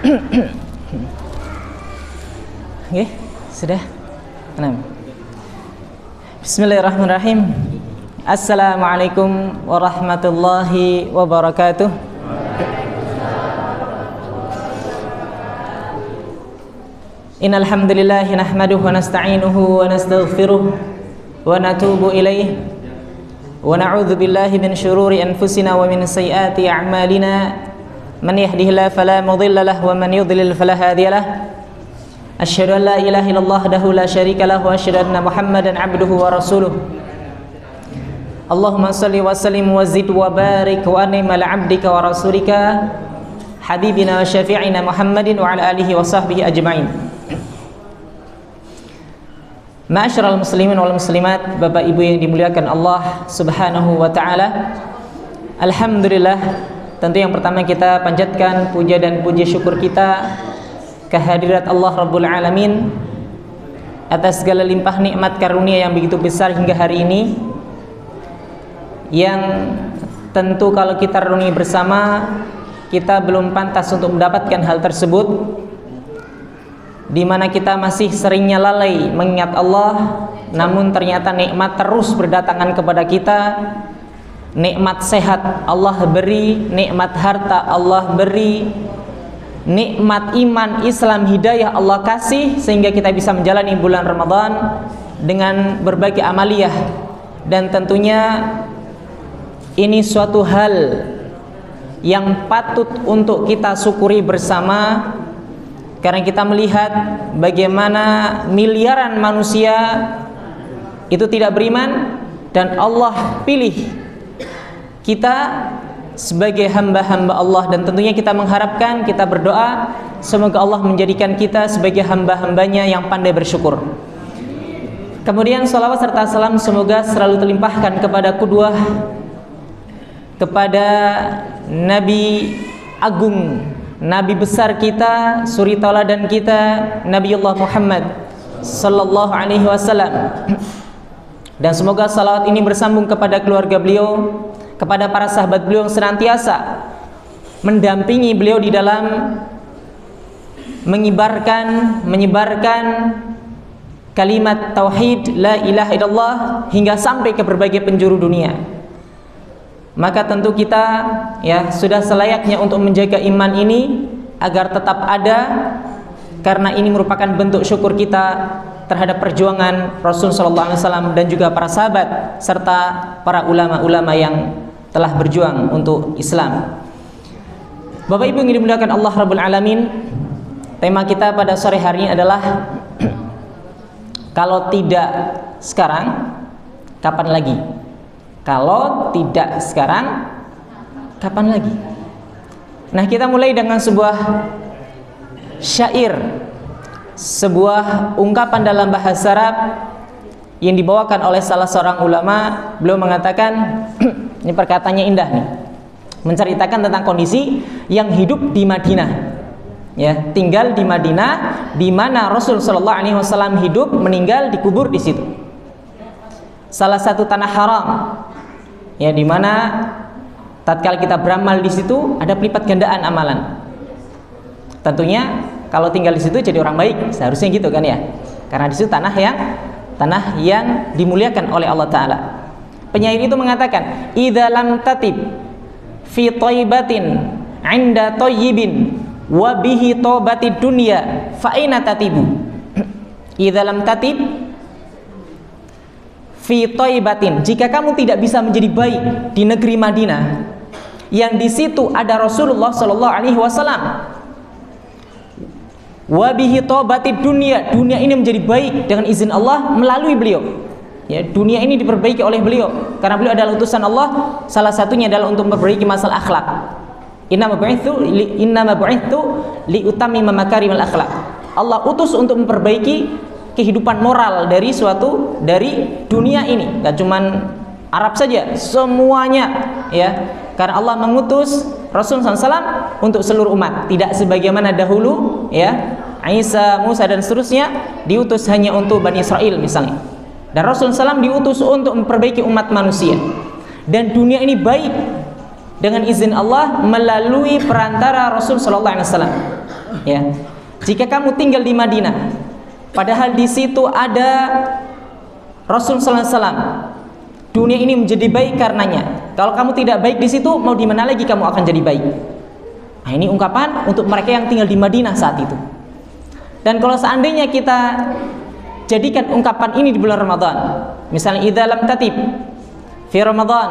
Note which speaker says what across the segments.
Speaker 1: Oke, sudah. Bismillahirrahmanirrahim. Assalamualaikum warahmatullahi wabarakatuh. Innal hamdalillah nahmaduhu wa nasta'inuhu wa nastaghfiruh wa natubu ilaih wa na'udzu billahi min shururi anfusina wa min sayyiati a'malina. Man yahdihillahu fala mudilla lahu wa man yudlil fala hadiya lahu. Asyhadu an la ilaha illallah wahdahu la syarika lahu wa asyhadu anna Muhammadan 'abduhu wa rasuluh. Allahumma shalli wa sallim wa zid wa barik wa an'im ala 'abdika wa rasulika habibina wa syafi'ina Muhammadin wa ala alihi wa sahbihi ajma'in. Ma'asyiral muslimin wal muslimat, Bapak Ibu yang dimuliakan Allah Subhanahu wa taala. Alhamdulillah, tentu yang pertama kita panjatkan puja dan puji syukur kita kehadirat Allah Rabbul Alamin atas segala limpah nikmat karunia yang begitu besar hingga hari ini, yang tentu kalau kita renungi bersama kita belum pantas untuk mendapatkan hal tersebut, di mana kita masih seringnya lalai mengingat Allah, namun ternyata nikmat terus berdatangan kepada kita. Nikmat sehat Allah beri, nikmat harta Allah beri, nikmat iman, Islam, hidayah Allah kasih, sehingga kita bisa menjalani bulan Ramadan dengan berbagai amaliyah. Dan tentunya ini suatu hal yang patut untuk kita syukuri bersama, karena kita melihat bagaimana miliaran manusia itu tidak beriman, dan Allah pilih kita sebagai hamba-hamba Allah. Dan tentunya kita mengharapkan, kita berdoa semoga Allah menjadikan kita sebagai hamba-hambanya yang pandai bersyukur. Kemudian salawat serta salam semoga selalu terlimpahkan kepada qudwah, kepada Nabi Agung, Nabi besar kita, suri tauladan kita, Nabiullah Muhammad sallallahu alaihi wasallam. Dan semoga salawat ini bersambung kepada keluarga beliau, kepada para sahabat beliau yang senantiasa mendampingi beliau di dalam menyebarkan kalimat tauhid la ilaha illallah hingga sampai ke berbagai penjuru dunia. Maka tentu kita sudah selayaknya untuk menjaga iman ini agar tetap ada, karena ini merupakan bentuk syukur kita terhadap perjuangan Rasul sallallahu alaihi wasallam dan juga para sahabat serta para ulama-ulama yang telah berjuang untuk Islam. Bapak Ibu yang dimuliakan Allah Rabbul Alamin, tema kita pada sore hari ini adalah kalau tidak sekarang, kapan lagi? Kalau tidak sekarang, kapan lagi? Nah, kita mulai dengan sebuah syair, sebuah ungkapan dalam bahasa Arab yang dibawakan oleh salah seorang ulama. Beliau mengatakan, ini perkataannya indah nih, menceritakan tentang kondisi yang hidup di Madinah, tinggal di Madinah, di mana Rasul sallallahu alaihi wasallam hidup, meninggal, dikubur di situ. Salah satu tanah haram, di mana tatkala kita beramal di situ ada pelipat gandaan amalan. Tentunya kalau tinggal di situ jadi orang baik, seharusnya gitu kan ya, karena di situ tanah yang dimuliakan oleh Allah Ta'ala. Penyair itu mengatakan, idza lam tatib fi thaybatin 'inda thayyibin wa bihi taubatid dunya fa aina tatibu. Idza lam tatib fi thaybatin, jika kamu tidak bisa menjadi baik di negeri Madinah yang di situ ada Rasulullah sallallahu alaihi wasallam, wa bihi taubatid dunya, dunia ini menjadi baik dengan izin Allah melalui beliau. Dunia ini diperbaiki oleh beliau karena beliau adalah utusan Allah. Salah satunya adalah untuk memperbaiki masalah akhlak. Innama bu'ithu li utammima makarimal akhlak. Allah utus untuk memperbaiki kehidupan moral dari dunia ini. Gak cuman Arab saja, semuanya karena Allah mengutus Rasul SAW untuk seluruh umat, tidak sebagaimana dahulu Isa, Musa dan seterusnya diutus hanya untuk Bani Israel misalnya. Dan Rasul SAW diutus untuk memperbaiki umat manusia. Dan dunia ini baik dengan izin Allah melalui perantara Rasul SAW. Ya. Jika kamu tinggal di Madinah, padahal di situ ada Rasul sallallahu alaihi wasallam, dunia ini menjadi baik karenanya. Kalau kamu tidak baik di situ, mau di mana lagi kamu akan jadi baik? Nah, ini ungkapan untuk mereka yang tinggal di Madinah saat itu. Dan kalau seandainya kita jadikan ungkapan ini di bulan Ramadan, misalnya idza lam tatib fi Ramadan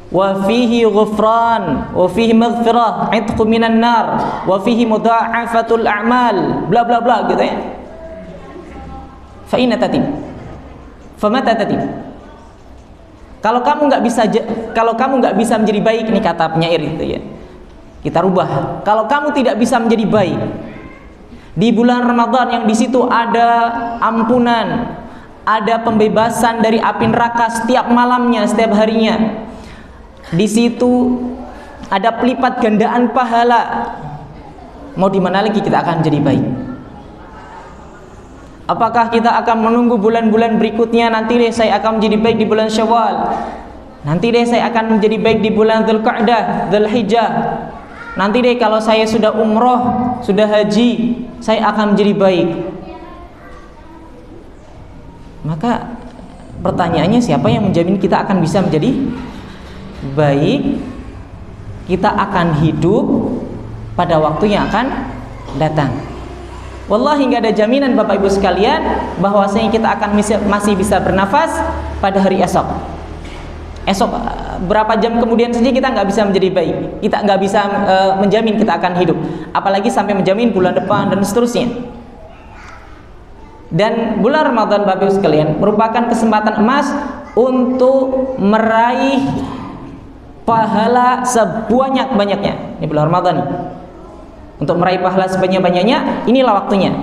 Speaker 1: wa fihi ghufran wa fihi maghfirah, 'itqu minan nar, wa fihi mudha'afatul a'mal, bla bla bla gitu ya. Fa inna tatib. Famata tatib. Kalau kamu nggak bisa menjadi baik, ini kata penyair itu ya. Kita rubah. Kalau kamu tidak bisa menjadi baik di bulan Ramadan yang di situ ada ampunan, ada pembebasan dari api neraka setiap malamnya, setiap harinya. Di situ ada pelipat gandaan pahala. Mau di mana lagi kita akan jadi baik? Apakah kita akan menunggu bulan-bulan berikutnya? Nanti deh saya akan menjadi baik di bulan Syawal. Nanti deh saya akan menjadi baik di bulan Dzulqa'dah, Dzulhijjah. Nanti deh kalau saya sudah umroh, sudah haji, saya akan menjadi baik. Maka pertanyaannya, siapa yang menjamin kita akan bisa menjadi baik? Kita akan hidup pada waktu yang akan datang. Wallahi nggak ada jaminan Bapak Ibu sekalian bahwasanya kita akan masih bisa bernafas pada hari esok. Esok berapa jam kemudian saja kita nggak bisa menjadi baik. Kita nggak bisa menjamin kita akan hidup. Apalagi sampai menjamin bulan depan dan seterusnya. Dan bulan Ramadan Bapak Ibu sekalian merupakan kesempatan emas untuk meraih pahala sebanyak-banyaknya. Ini bulan Ramadan nih. Untuk meraih pahala sebanyak-banyaknya, inilah waktunya.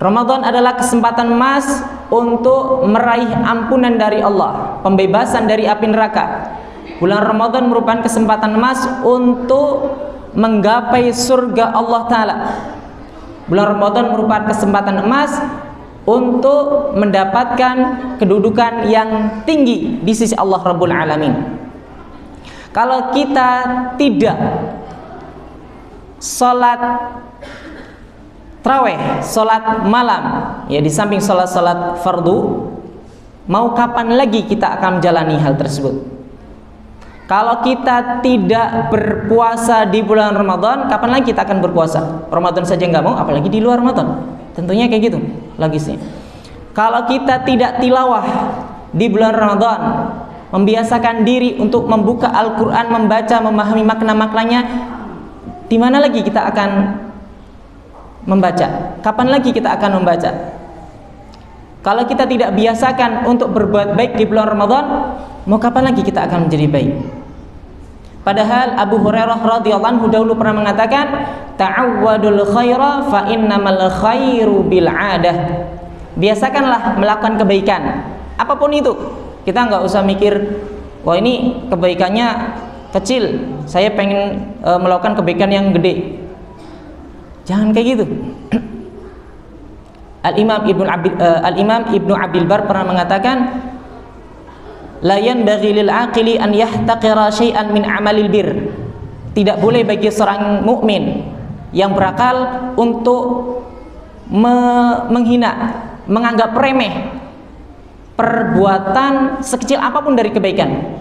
Speaker 1: Ramadan adalah kesempatan emas untuk meraih ampunan dari Allah, pembebasan dari api neraka. Bulan Ramadan merupakan kesempatan emas untuk menggapai surga Allah Ta'ala. Bulan Ramadan merupakan kesempatan emas untuk mendapatkan kedudukan yang tinggi di sisi Allah Rabbul Alamin. Kalau kita tidak sholat tarawih, sholat malam, ya di samping sholat fardu, mau kapan lagi kita akan menjalani hal tersebut? Kalau kita tidak berpuasa di bulan Ramadan, kapan lagi kita akan berpuasa? Ramadan saja nggak mau, apalagi di luar Ramadan. Tentunya kayak gitu logisnya. Kalau kita tidak tilawah di bulan Ramadan, membiasakan diri untuk membuka Al-Quran, membaca, memahami makna-maknanya, di mana lagi kita akan membaca? Kapan lagi kita akan membaca? Kalau kita tidak biasakan untuk berbuat baik di bulan Ramadan, mau kapan lagi kita akan menjadi baik? Padahal Abu Hurairah radhiyallahu anhu dahulu pernah mengatakan, ta'awwadul khaira fa innamal khairu bil 'adah. Biasakanlah melakukan kebaikan, apapun itu. Kita nggak usah mikir, wah ini kebaikannya kecil, saya pengen melakukan kebaikan yang gede. Jangan kayak gitu. Al-Imam Ibnu Abdul Bar pernah mengatakan, la yanbaghi lil aqili an yahtaqira syai'an min amalil bir. Tidak boleh bagi seorang mukmin yang berakal untuk menghina, menganggap remeh perbuatan sekecil apapun dari kebaikan.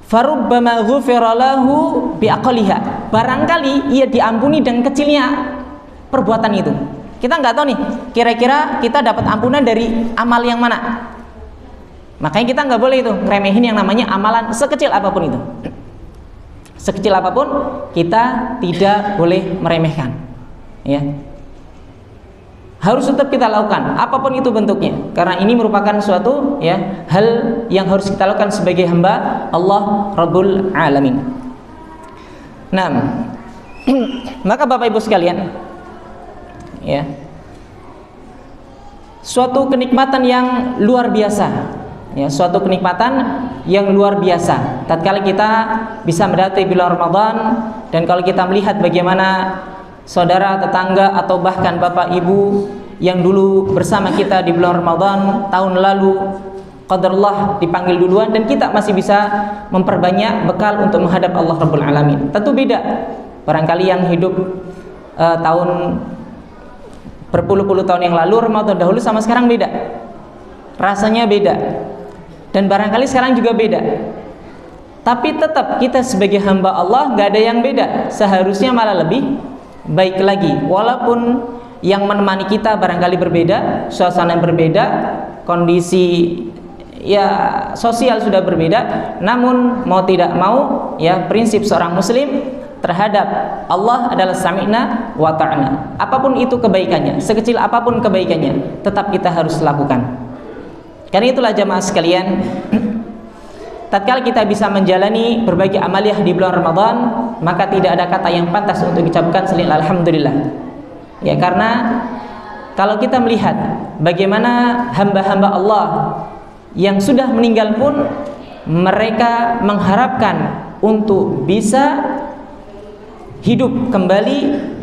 Speaker 1: Farubbama ghufira lahu biaqaliha. Barangkali ia diampuni dengan kecilnya perbuatan itu. Kita nggak tahu nih, kira-kira kita dapat ampunan dari amal yang mana. Makanya kita nggak boleh itu ngeremehin yang namanya amalan sekecil apapun itu. Sekecil apapun kita tidak boleh meremehkan. Ya. Harus tetap kita lakukan apapun itu bentuknya, karena ini merupakan suatu hal yang harus kita lakukan sebagai hamba Allah Rabbul Alamin. Nah, maka Bapak Ibu sekalian, suatu kenikmatan yang luar biasa, suatu kenikmatan yang luar biasa tatkala kita bisa mendatangi bulan Ramadan. Dan kalau kita melihat bagaimana saudara, tetangga, atau bahkan bapak ibu yang dulu bersama kita di bulan Ramadan tahun lalu, qadarullah dipanggil duluan dan kita masih bisa memperbanyak bekal untuk menghadap Allah Rabbul Alamin. Tentu beda. Barangkali yang hidup tahun berpuluh-puluh tahun yang lalu, Ramadan dahulu sama sekarang beda. Rasanya beda. Dan barangkali sekarang juga beda. Tapi tetap kita sebagai hamba Allah nggak ada yang beda. Seharusnya malah lebih baik lagi. Walaupun yang menemani kita barangkali berbeda, suasana yang berbeda, kondisi ya sosial sudah berbeda, namun mau tidak mau ya prinsip seorang muslim terhadap Allah adalah sami'na wa ta'na. Apapun itu kebaikannya, sekecil apapun kebaikannya, tetap kita harus lakukan. Karena itulah jamaah sekalian, tatkala kita bisa menjalani berbagai amaliyah di bulan Ramadan, maka tidak ada kata yang pantas untuk diucapkan selain alhamdulillah. Ya, karena kalau kita melihat bagaimana hamba-hamba Allah yang sudah meninggal pun mereka mengharapkan untuk bisa hidup kembali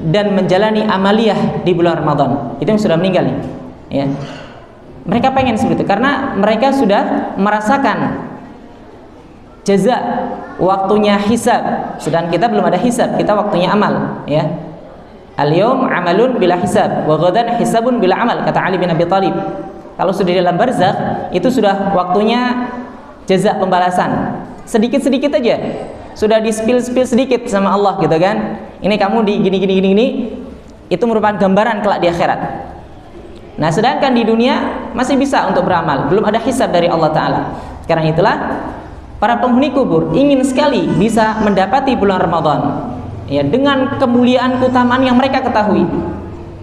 Speaker 1: dan menjalani amaliyah di bulan Ramadan. Itu yang sudah meninggal nih. Ya. Mereka pengen seperti itu karena mereka sudah merasakan jaza, waktunya hisab. Sedang kita belum ada hisab, kita waktunya amal, ya. Al-yawm amalun bila hisab wa ghadan hisabun bila amal, kata Ali bin Abi Thalib. Kalau sudah di dalam barzakh, itu sudah waktunya jaza, pembalasan. Sedikit-sedikit aja. Sudah di-spill sedikit sama Allah gitu kan. Ini kamu di gini. Itu merupakan gambaran kelak di akhirat. Nah, sedangkan di dunia masih bisa untuk beramal, belum ada hisab dari Allah Ta'ala. Karena itulah para penghuni kubur ingin sekali bisa mendapati bulan Ramadan, ya, dengan kemuliaan keutamaan yang mereka ketahui.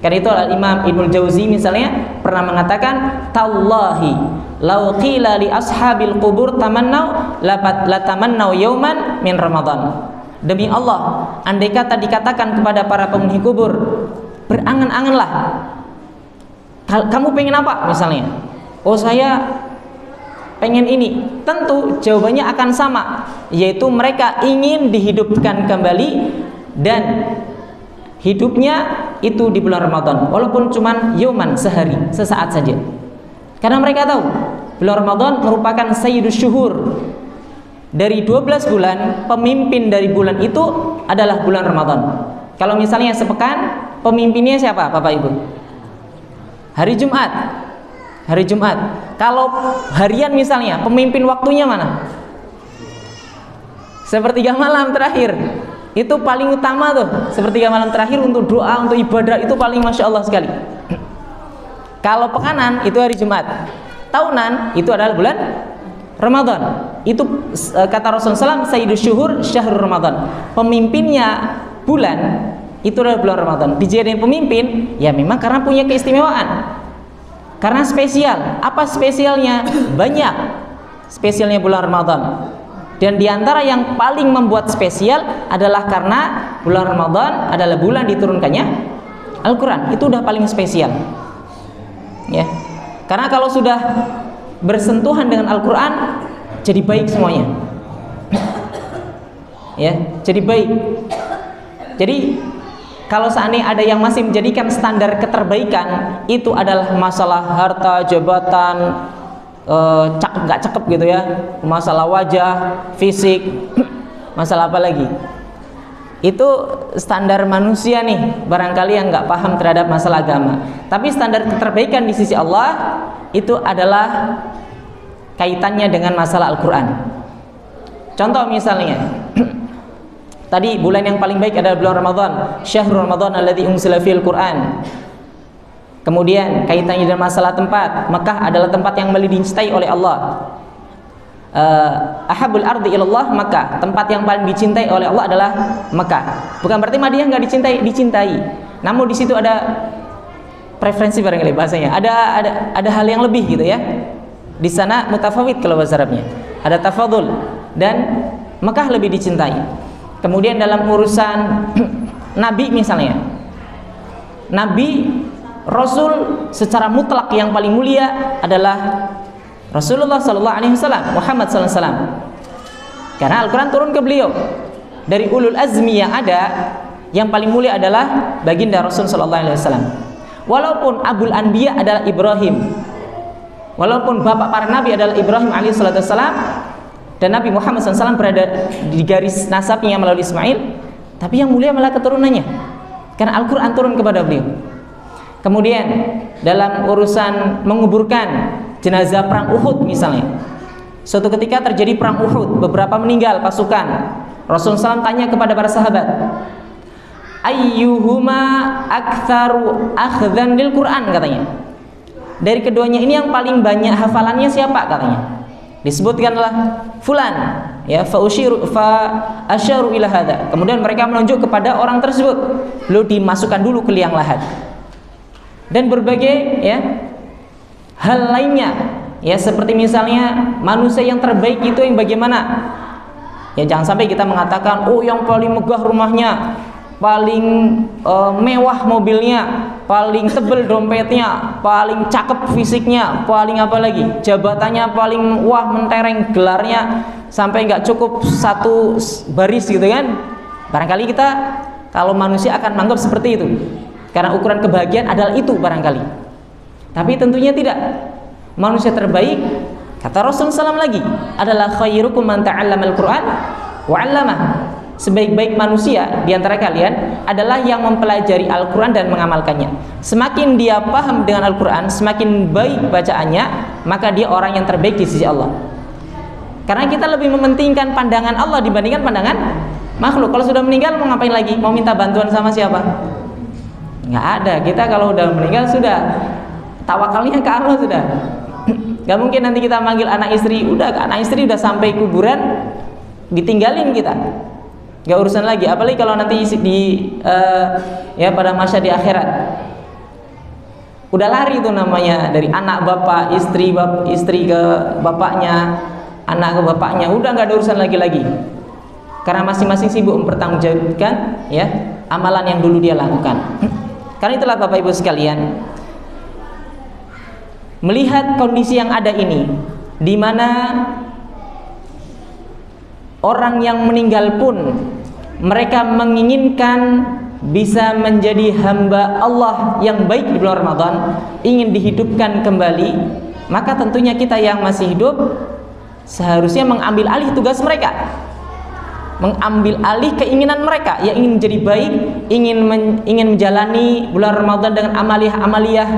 Speaker 1: Karena itu Imam Ibnu Jauzi misalnya pernah mengatakan, tallahi law qila li ashabil qubur tamannau la tamannau yauman min Ramadan. Demi Allah, andai kata dikatakan kepada para penghuni kubur, berangan-anganlah, kamu pengen apa misalnya? Oh, saya pengen ini. Tentu jawabannya akan sama, yaitu mereka ingin dihidupkan kembali dan hidupnya itu di bulan Ramadan, walaupun cuman yauman, sehari, sesaat saja. Karena mereka tahu bulan Ramadan merupakan sayyidus syuhur. Dari 12 bulan, pemimpin dari bulan itu adalah bulan Ramadan. Kalau misalnya sepekan, pemimpinnya siapa Bapak Ibu? Hari Jumat. Hari Jumat. Kalau harian misalnya, pemimpin waktunya mana? Sepertiga malam terakhir. Itu paling utama tuh, sepertiga malam terakhir untuk doa, untuk ibadah, itu paling Masya Allah sekali. Kalau pekanan itu hari Jumat, tahunan itu adalah bulan Ramadan. Itu kata Rasulullah SAW, Sayyidus Syuhur Syahrul Ramadan. Pemimpinnya bulan itu adalah bulan Ramadan. Dijadikan pemimpin ya memang karena punya keistimewaan, karena spesial. Apa spesialnya? Banyak spesialnya bulan Ramadan. Dan diantara yang paling membuat spesial adalah karena bulan Ramadan adalah bulan diturunkannya Al-Quran. Itu udah paling spesial, ya. Karena kalau sudah bersentuhan dengan Al-Quran, jadi baik semuanya, ya, jadi baik. Jadi kalau seandainya ada yang masih menjadikan standar keterbaikan itu adalah masalah harta, jabatan, nggak cakep gitu ya, masalah wajah, fisik, masalah apa lagi, itu standar manusia nih, barangkali yang nggak paham terhadap masalah agama. Tapi standar keterbaikan di sisi Allah itu adalah kaitannya dengan masalah Al-Quran. Contoh misalnya tadi bulan yang paling baik adalah bulan Ramadan, Syahrul Ramadan alladzi unzila fil Quran. Kemudian kaitannya dengan masalah tempat, Mekah adalah tempat yang paling dicintai oleh Allah. Ahabul ardi ilallah Mekah, tempat yang paling dicintai oleh Allah adalah Mekah. Bukan berarti Madinah nggak dicintai. Namun di situ ada preferensi barangkali bahasanya. Ada hal yang lebih gitu ya. Di sana mutafawid kalau bahasa Arabnya. Ada tafadhul dan Mekah lebih dicintai. Kemudian dalam urusan Nabi misalnya, Nabi Rasul secara mutlak yang paling mulia adalah Rasulullah Sallallahu Alaihi Wasallam, Muhammad Sallallahu Alaihi Wasallam. Karena Al-Quran turun ke beliau. Dari ulul azmi yang ada, yang paling mulia adalah baginda Rasul Sallallahu Alaihi Wasallam. Walaupun Abul Anbiya adalah Ibrahim, Walaupun bapak para nabi adalah Ibrahim alaihissalam dan Nabi Muhammad SAW berada di garis nasabnya melalui Ismail, tapi yang mulia malah keturunannya, karena Al-Quran turun kepada beliau. Kemudian dalam urusan menguburkan jenazah perang Uhud misalnya, suatu ketika terjadi perang Uhud, beberapa meninggal pasukan. Rasulullah SAW tanya kepada para sahabat, ayyuhuma aktsaru akhdhan lil Quran, katanya. Dari keduanya ini yang paling banyak hafalannya siapa, katanya. Disebutkanlah fulan, ya, fa asyaru ila hadza. Kemudian mereka menunjuk kepada orang tersebut, lalu dimasukkan dulu ke liang lahat. Dan berbagai, ya, hal lainnya, ya, seperti misalnya manusia yang terbaik itu yang bagaimana. Ya, jangan sampai kita mengatakan, oh yang paling megah rumahnya, paling mewah mobilnya, paling tebel dompetnya, paling cakep fisiknya, paling apa lagi, jabatannya paling wah mentereng, gelarnya sampai nggak cukup satu baris gitu kan. Barangkali kita kalau manusia akan menganggap seperti itu, karena ukuran kebahagiaan adalah itu barangkali. Tapi tentunya tidak. Manusia terbaik, kata Rasulullah SAW lagi, adalah khairukum man ta'allamal Qur'an wa 'allamah. Sebaik-baik manusia di antara kalian adalah yang mempelajari Al-Quran dan mengamalkannya. Semakin dia paham dengan Al-Quran, semakin baik bacaannya, maka dia orang yang terbaik di sisi Allah. Karena kita lebih mementingkan pandangan Allah dibandingkan pandangan makhluk. Kalau sudah meninggal mau ngapain lagi? Mau minta bantuan sama siapa? Nggak ada. Kita kalau udah meninggal sudah tawakalnya ke Allah sudah. Gak mungkin nanti kita manggil anak istri, anak istri udah sampai kuburan ditinggalin kita. Gak urusan lagi, apalagi kalau nanti ya pada masa di akhirat udah lari itu namanya, dari anak bapak, istri ke bapaknya, anak ke bapaknya, udah nggak ada urusan lagi karena masing-masing sibuk mempertanggungjawabkan, ya, amalan yang dulu dia lakukan. Karena itulah Bapak Ibu sekalian, melihat kondisi yang ada ini, di mana orang yang meninggal pun mereka menginginkan bisa menjadi hamba Allah yang baik di bulan Ramadan, ingin dihidupkan kembali, maka tentunya kita yang masih hidup seharusnya mengambil alih tugas mereka, mengambil alih keinginan mereka yang ingin menjadi baik, ingin menjalani bulan Ramadan dengan amaliyah,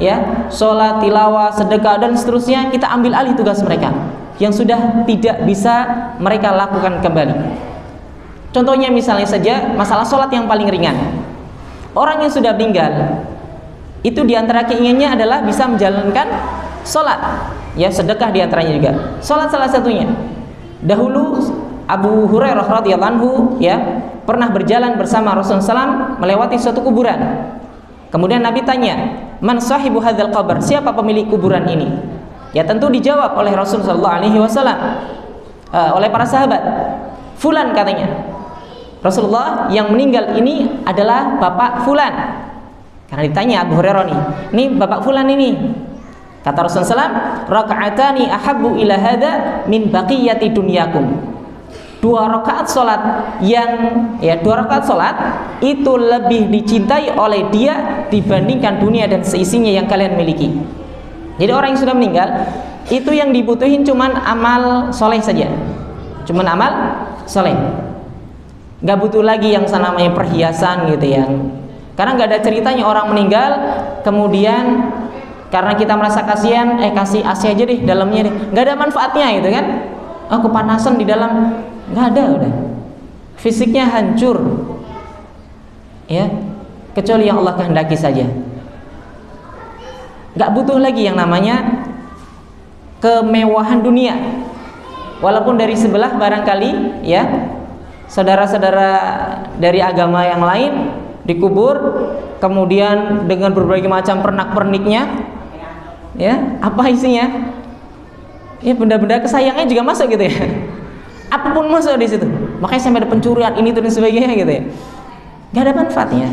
Speaker 1: ya, sholat, tilawah, sedekah dan seterusnya. Kita ambil alih tugas mereka yang sudah tidak bisa mereka lakukan kembali. Contohnya misalnya saja masalah sholat yang paling ringan. Orang yang sudah meninggal itu diantara keinginannya adalah bisa menjalankan sholat, ya, sedekah diantaranya juga. Sholat salah satunya. Dahulu Abu Hurairah radhiyallahu anhu, ya, pernah berjalan bersama Rasulullah SAW melewati suatu kuburan. Kemudian Nabi tanya, man sahibu hadzal qabr, siapa pemilik kuburan ini? Ya, tentu dijawab oleh Rasulullah SAW, oleh para sahabat, fulan, katanya. Rasulullah, yang meninggal ini adalah bapak fulan. Karena ditanya Abu Hurairah ini bapak fulan ini. Kata Rasulullah SAW, raka'atani ahabbu ila hadza min baqiyati dunyakum. Dua rakaat salat itu lebih dicintai oleh dia dibandingkan dunia dan seisinya yang kalian miliki. Jadi orang yang sudah meninggal itu yang dibutuhin cuman amal soleh saja, cuman amal soleh, nggak butuh lagi yang namanya perhiasan gitu ya. Karena nggak ada ceritanya orang meninggal kemudian karena kita merasa kasihan, kasih AC aja deh dalamnya deh, nggak ada manfaatnya gitu kan. Oh, kepanasan di dalam, nggak ada, udah fisiknya hancur, ya, kecuali yang Allah kehendaki saja. Nggak butuh lagi yang namanya kemewahan dunia. Walaupun dari sebelah barangkali, ya, saudara-saudara dari agama yang lain dikubur kemudian dengan berbagai macam pernak-perniknya, ya, apa isinya? Ya, benda-benda kesayangannya juga masuk gitu ya. Apapun masuk di situ. Makanya sampai ada pencurian ini dan sebagainya gitu ya. Gak ada manfaatnya.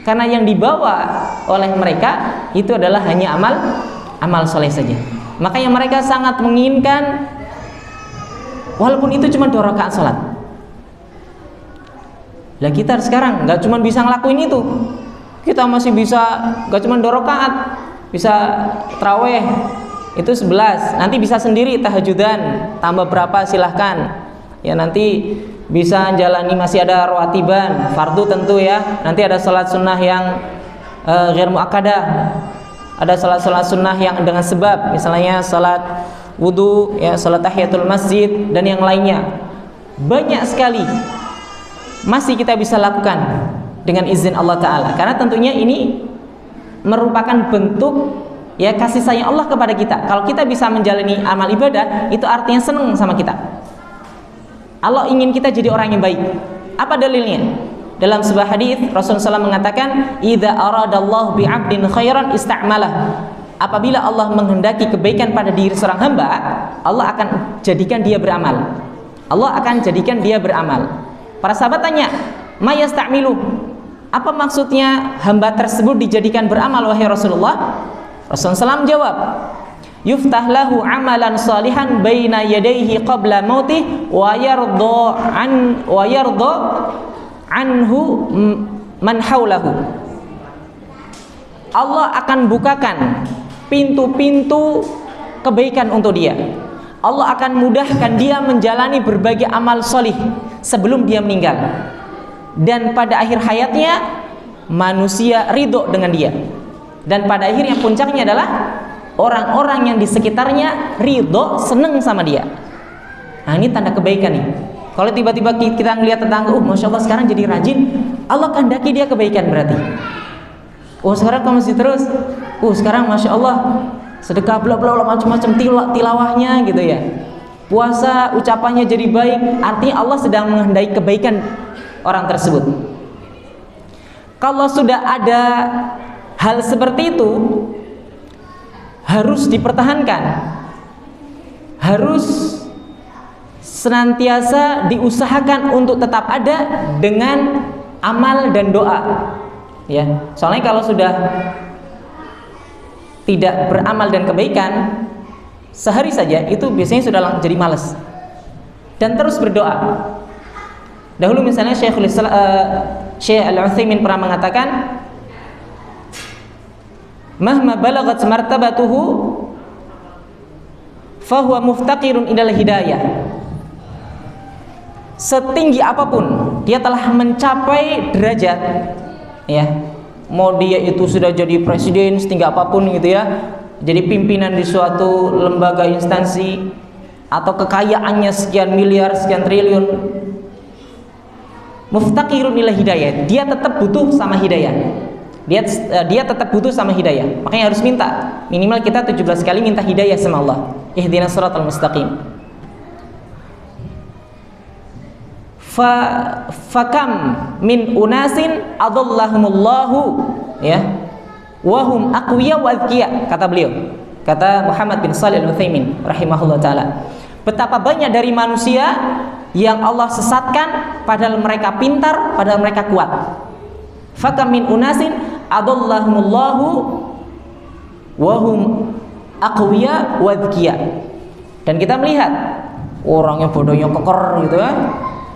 Speaker 1: Karena yang dibawa oleh mereka itu adalah hanya amal soleh saja. Makanya mereka sangat menginginkan, walaupun itu cuma 2 rakaat sholat. Lah kita sekarang nggak cuma bisa ngelakuin itu, kita masih bisa nggak cuma 2 rakaat, bisa taraweh, Itu 11. Nanti bisa sendiri tahajudan, tambah berapa silahkan. Ya nanti bisa jalani, masih ada rawatiban, fardu tentu ya. Nanti ada salat sunnah yang ghair muakkadah. Ada salat sunnah yang dengan sebab, misalnya salat wudu, ya salat tahiyatul masjid dan yang lainnya. Banyak sekali masih kita bisa lakukan dengan izin Allah Ta'ala, karena tentunya ini merupakan bentuk ya kasih sayang Allah kepada kita. Kalau kita bisa menjalani amal ibadah, itu artinya senang sama kita. Allah ingin kita jadi orang yang baik. Apa dalilnya? Dalam sebuah hadis Rasulullah SAW mengatakan, "Idza aradallahu bi'abdin khairan ista'malah." Apabila Allah menghendaki kebaikan pada diri seorang hamba, Allah akan jadikan dia beramal. Allah akan jadikan dia beramal. Para sahabat tanya, "Ma yasta'milu?" Apa maksudnya hamba tersebut dijadikan beramal wahai Rasulullah? Rasulullah SAW jawab, "Yuftah lahu amalan salihan baina yadayhi qabla mautih wa yarda anhu man haulahu." Allah akan bukakan pintu-pintu kebaikan untuk dia. Allah akan mudahkan dia menjalani berbagai amal solih sebelum dia meninggal. Dan pada akhir hayatnya manusia ridho dengan dia. Dan pada akhirnya puncaknya adalah orang-orang yang di sekitarnya ridho, seneng sama dia. Nah ini tanda kebaikan nih. Kalau tiba-tiba kita ngelihat tetangga, masya Allah sekarang jadi rajin, Allah kehendaki dia kebaikan berarti. Sekarang kamu masih terus, sekarang masya Allah sedekah bla bla bla macam-macam tilawahnya gitu ya. Puasa ucapannya jadi baik, artinya Allah sedang menghendaki kebaikan orang tersebut. Kalau sudah ada hal seperti itu, harus dipertahankan, harus senantiasa diusahakan untuk tetap ada dengan amal dan doa. Ya, soalnya kalau sudah tidak beramal dan kebaikan, sehari saja itu biasanya sudah jadi malas. Dan terus berdoa. Dahulu misalnya Syekh Al-Utsaimin pernah mengatakan, "Mahma balagat martabatuhu fahuwa muftaqirun ilal hidayah." Setinggi apapun dia telah mencapai derajat, ya, mau dia itu sudah jadi presiden, setinggi apapun gitu ya, jadi pimpinan di suatu lembaga instansi, atau kekayaannya sekian miliar, sekian triliun, muftaqirun ila hidayah, dia tetap butuh sama hidayah. Dia tetap butuh sama hidayah. Makanya harus minta, minimal kita 17 kali minta hidayah sama Allah. Ihdinas siratal mustaqim. Fakam min unasin adallahumullahu, ya, wahum aqwiya wa adkiya, kata beliau, kata Muhammad bin Shalih Al-Utsaimin rahimahullah taala. Betapa banyak dari manusia yang Allah sesatkan padahal mereka pintar, padahal mereka kuat. Fakam min unasin adallahumullahu wahum aqwiya wa adkiya. Dan kita melihat orangnya bodohnya keker gitu ya,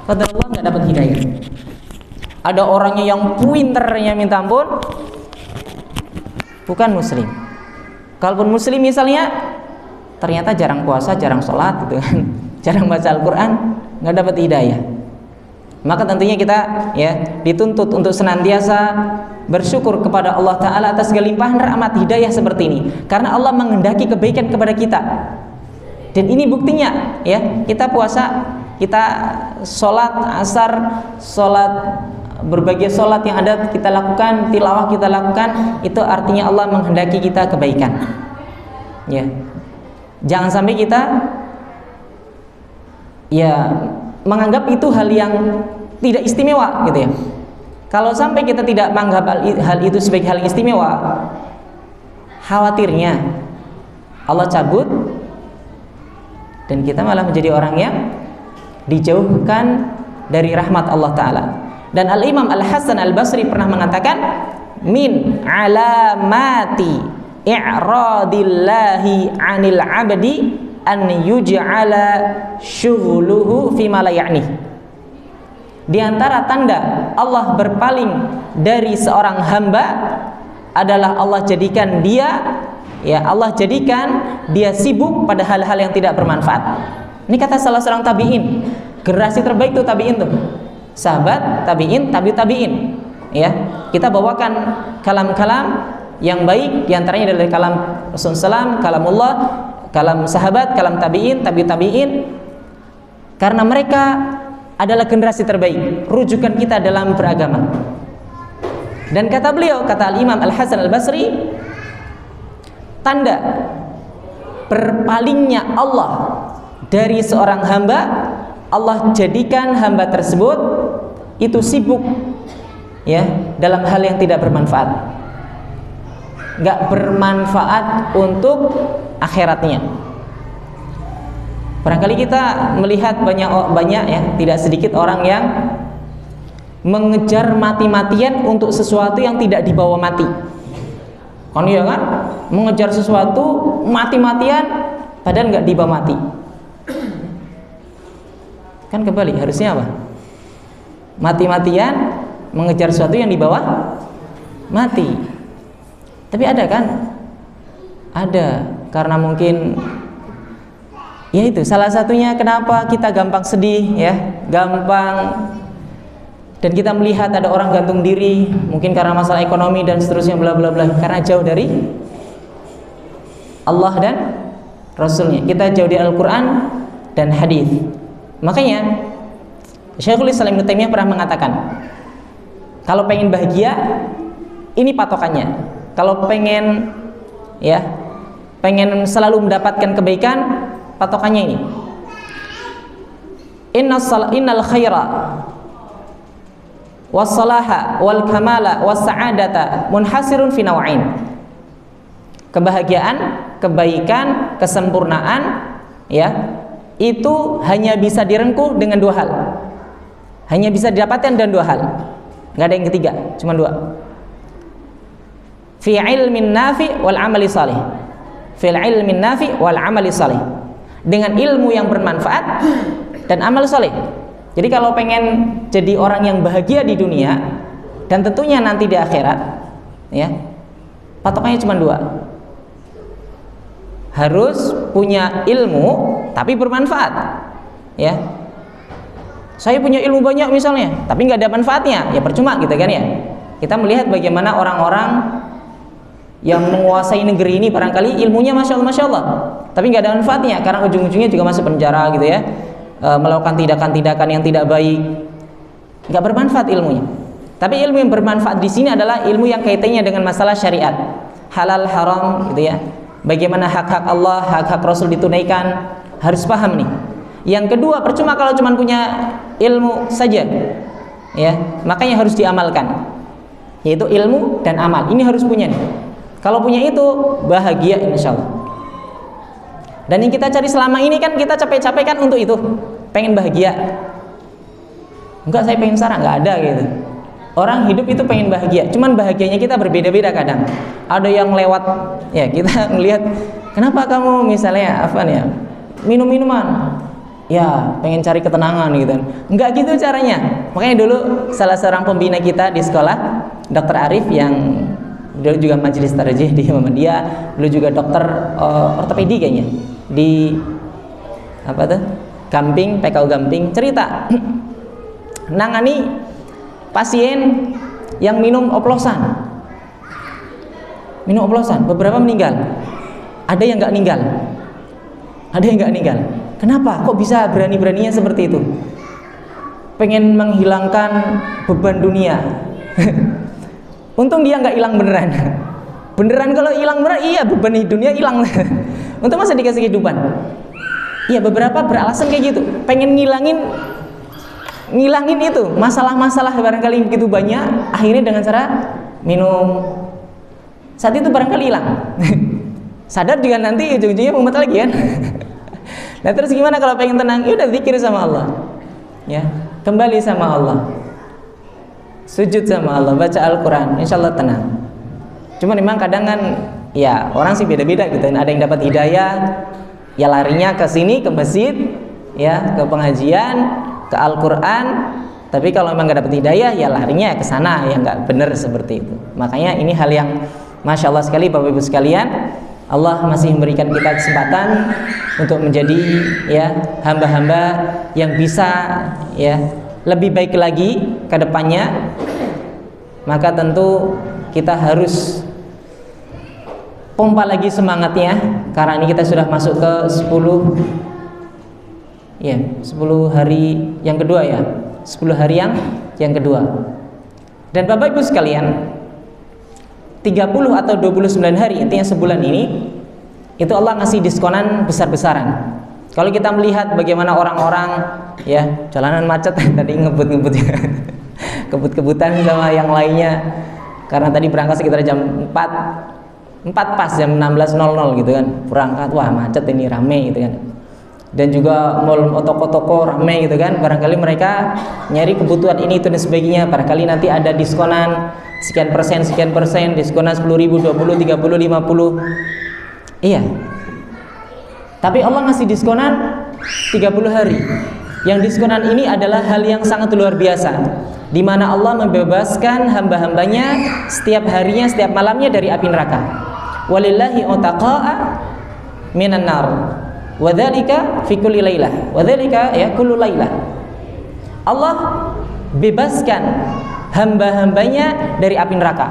Speaker 1: kata Allah nggak dapat hidayah. Ada orangnya yang pinternya minta ampun, bukan muslim. Kalaupun muslim misalnya, ternyata jarang puasa, jarang sholat gitu kan, jarang baca Al-Quran, nggak dapat hidayah. Maka tentunya kita ya dituntut untuk senantiasa bersyukur kepada Allah Ta'ala atas segala limpahan rahmat hidayah seperti ini, karena Allah menghendaki kebaikan kepada kita. Dan ini buktinya ya, kita puasa, kita sholat asar, sholat berbagai sholat yang ada kita lakukan, tilawah kita lakukan, itu artinya Allah menghendaki kita kebaikan. Ya, jangan sampai kita ya menganggap itu hal yang tidak istimewa gitu ya. Kalau sampai kita tidak menganggap hal itu sebagai hal yang istimewa, khawatirnya Allah cabut dan kita malah menjadi orang yang dijauhkan dari rahmat Allah Ta'ala. Dan Al-Imam Al-Hasan Al-Basri pernah mengatakan, min alamati i'radillahi 'anil 'abdi an yuj'ala syughluhu fima la ya'ni. Di antara tanda Allah berpaling dari seorang hamba adalah Allah jadikan dia ya Allah jadikan dia sibuk pada hal-hal yang tidak bermanfaat. Ini kata salah seorang tabi'in, generasi terbaik tuh tabi'in tuh, sahabat tabi'in, tabi'in, ya. Kita bawakan kalam-kalam yang baik, diantaranya dari kalam Rasulullah, kalamullah, kalam sahabat, kalam tabi'in, tabi'in, karena mereka adalah generasi terbaik, rujukan kita dalam beragama. Dan kata beliau, kata Al-Imam Al-Hasan Al-Basri, tanda berpalingnya Allah dari seorang hamba, Allah jadikan hamba tersebut itu sibuk, ya, dalam hal yang tidak bermanfaat, nggak bermanfaat untuk akhiratnya. Barangkali kita melihat banyak ya, tidak sedikit orang yang mengejar mati-matian untuk sesuatu yang tidak dibawa mati. Kan iya kan? Mengejar sesuatu mati-matian padahal nggak dibawa mati. Kan kebalik, harusnya apa? Mati-matian mengejar sesuatu yang dibawa mati. Tapi ada kan? Ada, karena mungkin ya itu salah satunya kenapa kita gampang sedih, ya, gampang, dan kita melihat ada orang gantung diri mungkin karena masalah ekonomi dan seterusnya, bla bla bla, karena jauh dari Allah dan Rasulnya. Kita jauh dari Al-Quran dan hadis. Makanya Syekhul Islam Ibnu Taimiyah pernah mengatakan, kalau pengen bahagia, ini patokannya. Kalau pengen, ya, pengen selalu mendapatkan kebaikan, patokannya ini. Innal khaira wassalaha wal kamala wassa'adata munhasirun fi naw'ain. Kebahagiaan, kebaikan, kesempurnaan, ya, itu hanya bisa direngkuh dengan dua hal. Hanya bisa didapatkan dengan dua hal. Enggak ada yang ketiga, cuma dua. Fi ilmin nafi wal amali salih. Fi ilmin nafi wal amali salih. Dengan ilmu yang bermanfaat dan amal soleh. Jadi kalau pengen jadi orang yang bahagia di dunia dan tentunya nanti di akhirat, ya, patokannya cuma dua. Harus punya ilmu tapi bermanfaat, ya. Saya punya ilmu banyak misalnya, tapi nggak ada manfaatnya, ya percuma gitu kan ya. Kita melihat bagaimana orang-orang yang menguasai negeri ini barangkali ilmunya masya Allah, tapi nggak ada manfaatnya karena ujung-ujungnya juga masuk penjara gitu ya, melakukan tindakan-tindakan yang tidak baik, nggak bermanfaat ilmunya. Tapi ilmu yang bermanfaat di sini adalah ilmu yang kaitannya dengan masalah syariat, halal haram gitu ya. Bagaimana hak-hak Allah, hak-hak Rasul ditunaikan, harus paham nih. Yang kedua, percuma kalau cuma punya ilmu saja, ya, makanya harus diamalkan, yaitu ilmu dan amal. Ini harus punya nih. Kalau punya itu bahagia insya Allah. Dan yang kita cari selama ini kan kita capek-capek kan untuk itu, pengen bahagia. Enggak, saya pengen sarang, nggak ada gitu. Orang hidup itu pengen bahagia, cuman bahagianya kita berbeda-beda kadang. Ada yang lewat, ya kita melihat, kenapa kamu misalnya apa nih, minum minuman, ya pengen cari ketenangan gitu. Enggak gitu caranya. Makanya dulu salah seorang pembina kita di sekolah, Dr. Arif, yang dulu juga majelis tarjih di Muhammadiyah, dulu juga dokter ortopedi kayaknya di apa tuh, Gamping, PKU Gamping, cerita nangani pasien yang minum oplosan, beberapa meninggal, ada yang nggak meninggal. Kenapa? Kok bisa berani-beraninya seperti itu? Pengen menghilangkan beban dunia. Untung dia nggak hilang beneran. Beneran kalau hilang beneran, iya beban dunia hilang. Untung masa dikasih kehidupan. Iya, beberapa beralasan kayak gitu, pengen ngilangin itu masalah-masalah barangkali begitu banyak, akhirnya dengan cara minum. Saat itu barangkali hilang. Sadar juga nanti ujung-ujungnya mumet lagi kan. Nah terus gimana kalau pengen tenang? Ya udah zikir sama Allah, ya, kembali sama Allah, sujud sama Allah, baca Al-Quran, insya Allah tenang. Cuma memang kadang kan ya orang sih beda-beda gitu. Ada yang dapat hidayah, ya larinya ke sini, ke masjid, ya, ke pengajian, ke Al-Quran. Tapi kalau memang nggak dapat hidayah, ya larinya ke sana, yang nggak benar seperti itu. Makanya ini hal yang masya Allah sekali Bapak Ibu sekalian, Allah masih memberikan kita kesempatan untuk menjadi ya hamba-hamba yang bisa ya lebih baik lagi ke depannya, maka tentu kita harus pompa lagi semangatnya, karena ini kita sudah masuk ke 10 hari yang kedua ya. 10 hari yang kedua. Dan Bapak Ibu sekalian, 30 atau 29 hari, intinya sebulan ini, itu Allah ngasih diskonan besar-besaran. Kalau kita melihat bagaimana orang-orang ya jalanan macet tadi ngebut-ngebut ya. Kebut-kebutan sama yang lainnya, karena tadi berangkat sekitar jam 4 pas jam 16.00 gitu kan, berangkat, wah macet ini, rame gitu kan. Dan juga mall, toko-toko rame gitu kan, barangkali mereka nyari kebutuhan ini itu dan sebagainya, barangkali nanti ada diskonan sekian persen, diskonan 10.000, 20, 30, 50. Iya. Tapi Allah ngasih diskonan 30 hari. Yang diskonan ini adalah hal yang sangat luar biasa, di mana Allah membebaskan hamba-hambanya setiap harinya, setiap malamnya dari api neraka. Walillahi utaqa'a minan nar. Wadzalika fi kulli lailah. Wadzalika ya kullu lailah. Allah bebaskan hamba-hambanya dari api neraka.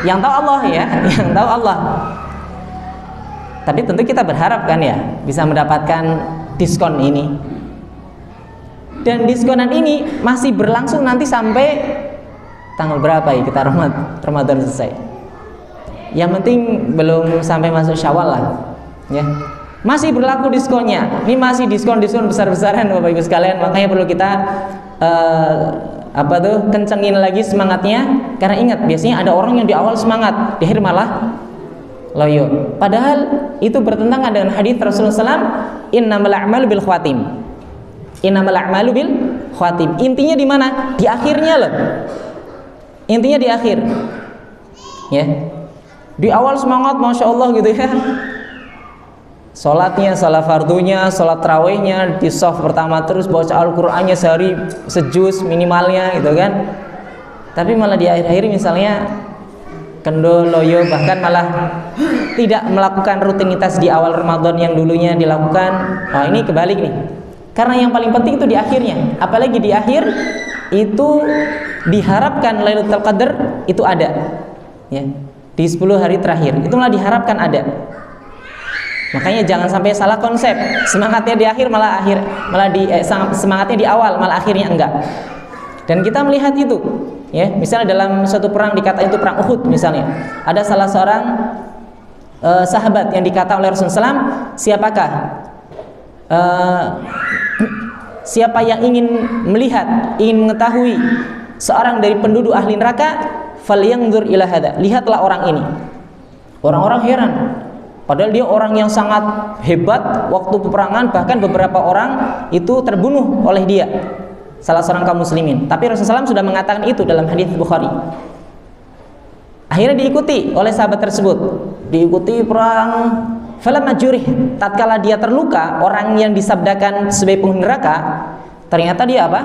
Speaker 1: Yang tahu Allah ya, yang tahu Allah. Tapi tentu kita berharap kan ya bisa mendapatkan diskon ini. Dan diskonan ini masih berlangsung nanti sampai tanggal berapa ya kita Ramadan selesai. Yang penting belum sampai masuk Syawal lah ya. Masih berlaku diskonnya. Ini masih diskon besar-besaran Bapak Ibu sekalian. Makanya perlu kita kencengin lagi semangatnya. Karena ingat, biasanya ada orang yang di awal semangat, di akhir malah loyo. Padahal itu bertentangan dengan hadis Rasulullah SAW, innamal a'malu bil khawatim. Innamal a'malu bil khawatim. Intinya di mana? Di akhirnya loh. Intinya di akhir. Ya. Di awal semangat, masya Allah gitu ya. Sholatnya, sholat fardunya, sholat tarawihnya di shaf pertama, terus baca Al-Qur'annya sehari sejuz minimalnya gitu kan. Tapi malah di akhir-akhir misalnya kendor, loyo, bahkan malah tidak melakukan rutinitas di awal Ramadan yang dulunya dilakukan. Nah, ini kebalik nih. Karena yang paling penting itu di akhirnya. Apalagi di akhir itu diharapkan Lailatul Qadar itu ada. Ya. Di 10 hari terakhir itu malah diharapkan ada. Makanya jangan sampai salah konsep. Semangatnya di akhir malah semangatnya di awal malah akhirnya enggak. Dan kita melihat itu, ya, misalnya dalam suatu perang dikatakan itu perang Uhud misalnya. Ada salah seorang sahabat yang dikata oleh Rasulullah SAW, siapakah siapa yang ingin melihat, ingin mengetahui seorang dari penduduk ahli neraka, falyanzur ila hada. Lihatlah orang ini. Orang-orang heran. Padahal dia orang yang sangat hebat waktu peperangan, bahkan beberapa orang itu terbunuh oleh dia, salah seorang kaum muslimin. Tapi Rasulullah SAW sudah mengatakan itu dalam hadis Bukhari. Akhirnya diikuti oleh sahabat tersebut, diikuti perang. Falamma jurih, tatkala dia terluka, orang yang disabdakan sebagai penghuni neraka, ternyata dia apa?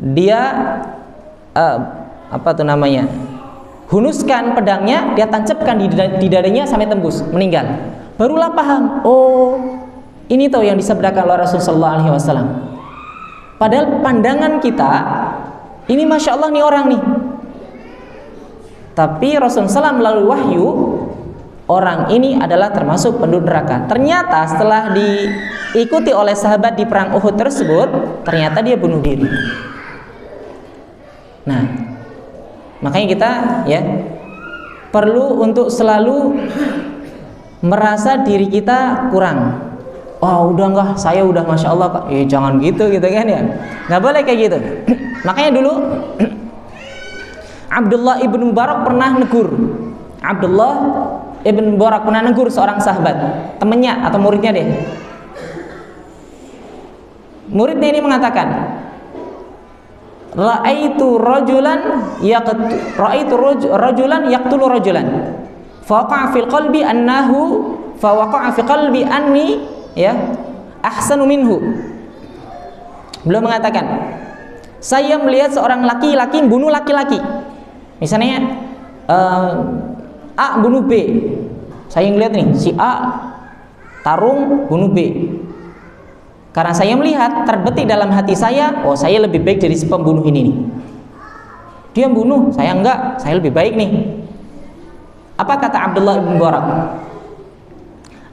Speaker 1: Dia hunuskan pedangnya, dia tancapkan di dadanya sampai tembus, meninggal. Barulah paham, oh ini tuh yang disabdakan oleh Rasulullah SAW. Padahal pandangan kita ini masya Allah nih orang nih. Tapi Rasulullah SAW melalui wahyu, orang ini adalah termasuk penduduk neraka. Ternyata setelah diikuti oleh sahabat di perang Uhud tersebut, ternyata dia bunuh diri. Nah, makanya kita ya perlu untuk selalu merasa diri kita kurang. Oh udah enggak, saya udah masya Allah Pak. Jangan gitu kan ya. Nggak boleh kayak gitu. Makanya dulu Abdullah ibn Mubarak pernah negur. Abdullah ibn Mubarak pernah negur seorang sahabat, temannya atau muridnya deh. Muridnya ini mengatakan, Ra'aitu rajulan yaqtulu rajulan fawaqa'a fil qalbi anni ya ahsanu minhu. Beliau mengatakan, saya melihat seorang laki-laki bunuh laki-laki. Misalnya A bunuh B. Saya ngeliat nih si A tarung bunuh B. Karena saya melihat terbetik dalam hati saya, oh saya lebih baik dari si pembunuh ini nih. Dia bunuh, saya enggak, saya lebih baik nih. Apa kata Abdullah bin Mubarak?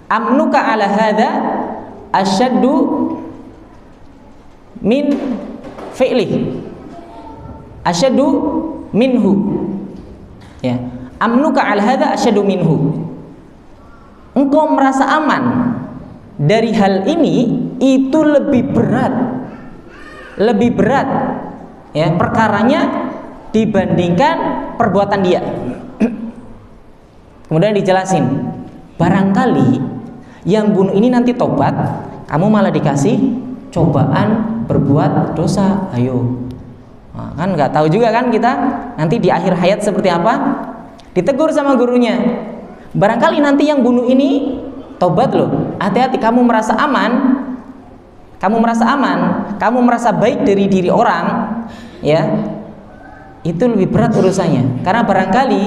Speaker 1: Amnuka ala hadha asyaddu min fi'lih, asyaddu minhu. Ya, amnuka ala hadha asyaddu minhu. Engkau merasa aman dari hal ini itu lebih berat, ya perkaranya dibandingkan perbuatan dia. Kemudian dijelasin, barangkali yang bunuh ini nanti tobat, kamu malah dikasih cobaan berbuat dosa. Ayo, nah, kan nggak tahu juga kan kita nanti di akhir hayat seperti apa. Ditegur sama gurunya, barangkali nanti yang bunuh ini tobat loh, hati-hati, kamu merasa aman, kamu merasa baik dari diri orang, ya itu lebih berat urusannya. Karena barangkali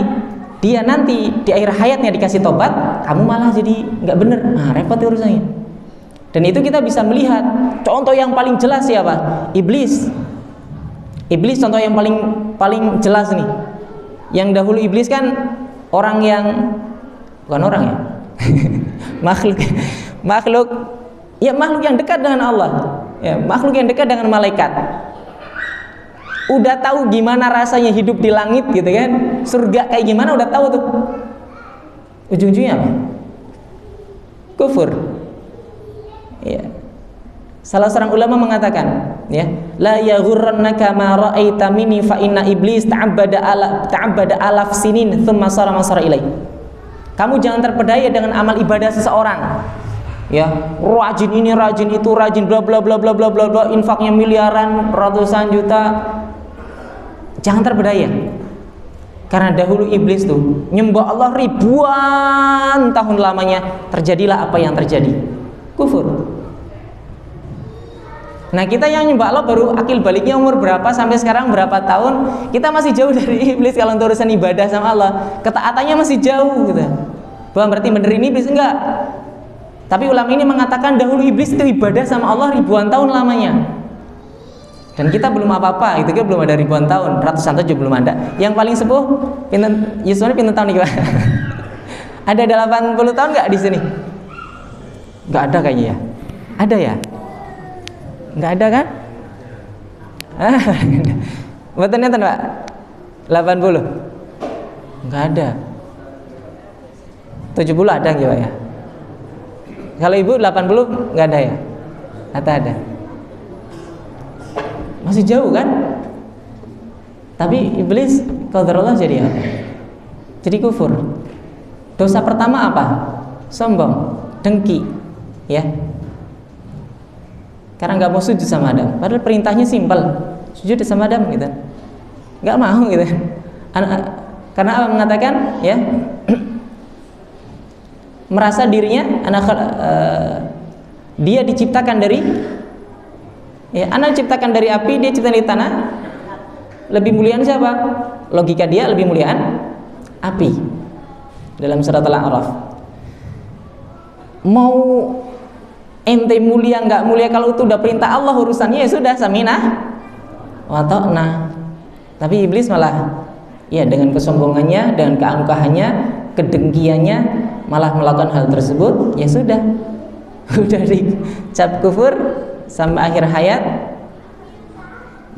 Speaker 1: dia nanti di akhir hayatnya dikasih tobat, kamu malah jadi nggak bener, nah repot urusannya. Dan itu kita bisa melihat contoh yang paling jelas siapa? Iblis contoh yang paling jelas nih. Yang dahulu iblis kan orang yang bukan orang ya makhluk yang dekat dengan Allah, ya, makhluk yang dekat dengan malaikat. Udah tahu gimana rasanya hidup di langit gitu kan, surga kayak gimana udah tahu tuh. Ujung-ujungnya apa? Kufur. Ya. Salah seorang ulama mengatakan, ya, la yaghurrannaka ma ra'aita minni fa inna iblis ta'abbada alaf sinin thumma sara masara ilai. Kamu jangan terpedaya dengan amal ibadah seseorang. Ya, rajin ini, rajin itu, rajin bla bla bla bla bla bla bla, infaknya miliaran, ratusan juta. Jangan terpedaya. Karena dahulu iblis tuh nyembah Allah ribuan tahun lamanya, terjadilah apa yang terjadi. Kufur. Nah, kita yang nyembah Allah baru akil baliknya umur berapa sampai sekarang berapa tahun, kita masih jauh dari iblis kalau untuk urusan ibadah sama Allah. Ketaatannya masih jauh gitu. Bukan berarti benerin iblis, enggak. Tapi ulama ini mengatakan dahulu iblis itu ibadah sama Allah ribuan tahun lamanya. Dan kita belum apa-apa, itu kan belum ada ribuan tahun, ratusan tahun juga belum ada. Yang paling sepuh Yusuf ini pinten tahun nih, Pak? Ada 80 tahun enggak di sini? Enggak ada kayaknya ya. Ada ya? Enggak ada kan? Betul nenten, Pak? 80? Enggak ada. 70 ada enggak, Pak ya? Kalau ibu 80 enggak ada ya? Atau ada? Masih jauh kan? Tapi iblis qadarullah jadi apa? Jadi kufur. Dosa pertama apa? Sombong, dengki, ya. Karena nggak mau sujud sama Adam, padahal perintahnya simpel, sujud sama Adam gitu, nggak mau gitu. Karena Allah mengatakan, ya, merasa dirinya dia diciptakan dari, ya, anak diciptakan dari api, dia diciptakan dari tanah. Lebih muliaan siapa? Logika dia lebih muliaan api. Dalam surat Al-A'raf. Mau ente mulia nggak mulia, kalau itu udah perintah Allah urusannya ya sudah, saminah wa ta'na. Tapi iblis malah, ya, dengan kesombongannya, dengan keangkuhannya, kedengkiannya, malah melakukan hal tersebut. Ya sudah, udah dicap kufur sampai akhir hayat.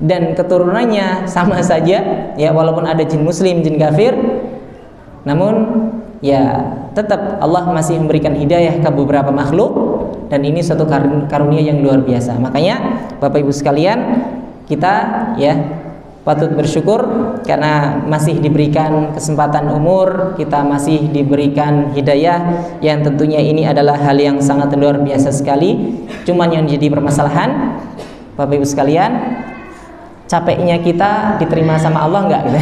Speaker 1: Dan keturunannya sama saja, ya, walaupun ada jin muslim, jin kafir, namun ya tetap Allah masih memberikan hidayah ke beberapa makhluk. Dan ini suatu karunia yang luar biasa. Makanya Bapak Ibu sekalian, kita, ya, patut bersyukur karena masih diberikan kesempatan umur, kita masih diberikan hidayah, yang tentunya ini adalah hal yang sangat luar biasa sekali. Cuman yang jadi permasalahan, Bapak Ibu sekalian, capeknya kita diterima sama Allah enggak gitu?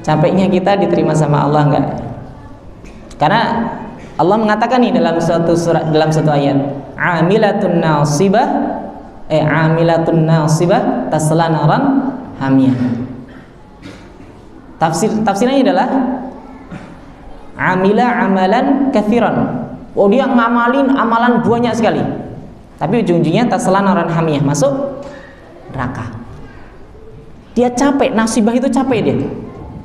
Speaker 1: Capeknya kita diterima sama Allah enggak? Karena Allah mengatakan nih dalam suatu surat, dalam satu ayat, amilatun nasibah tasla naran hamiyah. Tafsirnya adalah amila amalan katsiran. Oh, dia ngamalin amalan banyak sekali. Tapi ujung-ujungnya tasla naran hamiyah, masuk neraka. Dia capek, nasibah itu capek dia.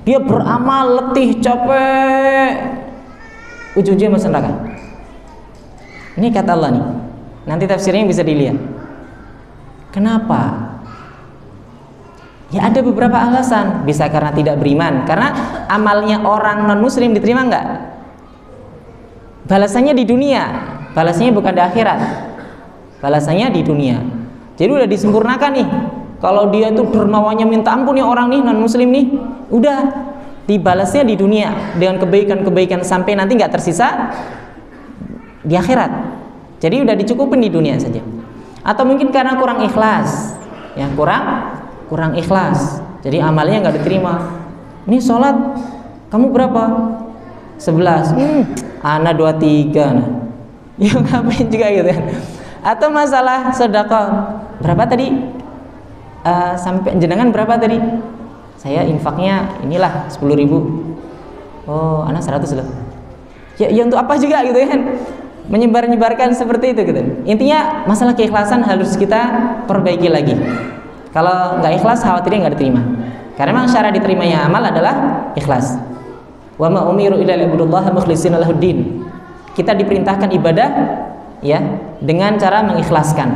Speaker 1: Dia beramal letih, capek. Ujung-ujungnya masuk neraka. Ini kata Allah nih. Nanti tafsirnya bisa dilihat. Kenapa? Ya ada beberapa alasan. Bisa karena tidak beriman, karena amalnya orang non muslim diterima enggak? Balasannya di dunia, balasannya bukan di akhirat. Balasannya di dunia. Jadi udah disempurnakan nih. Kalau dia tuh dermawanya minta ampun ya orang nih non muslim nih, udah dibalasnya di dunia dengan kebaikan-kebaikan sampai nanti nggak tersisa di akhirat. Jadi udah dicukupin di dunia saja. Atau mungkin karena kurang ikhlas, ya kurang ikhlas. Jadi amalnya nggak diterima. Ini sholat kamu berapa? 11. Ana 23. Nah. Ya ngapain juga gitu kan. Atau masalah sedekah. Berapa tadi? Sampai jenengan berapa tadi? Saya infaknya inilah 10.000. Oh, ana 100 loh. Ya untuk apa juga gitu kan? Menyebar-nyebarkan seperti itu gitu. Intinya masalah keikhlasan harus kita perbaiki lagi. Kalau nggak ikhlas, khawatirnya nggak diterima. Karena memang syarat diterimanya amal adalah ikhlas. Wa ma umiru illa liya'budullaha mukhlishina lahuddin. Kita diperintahkan ibadah ya dengan cara mengikhlaskan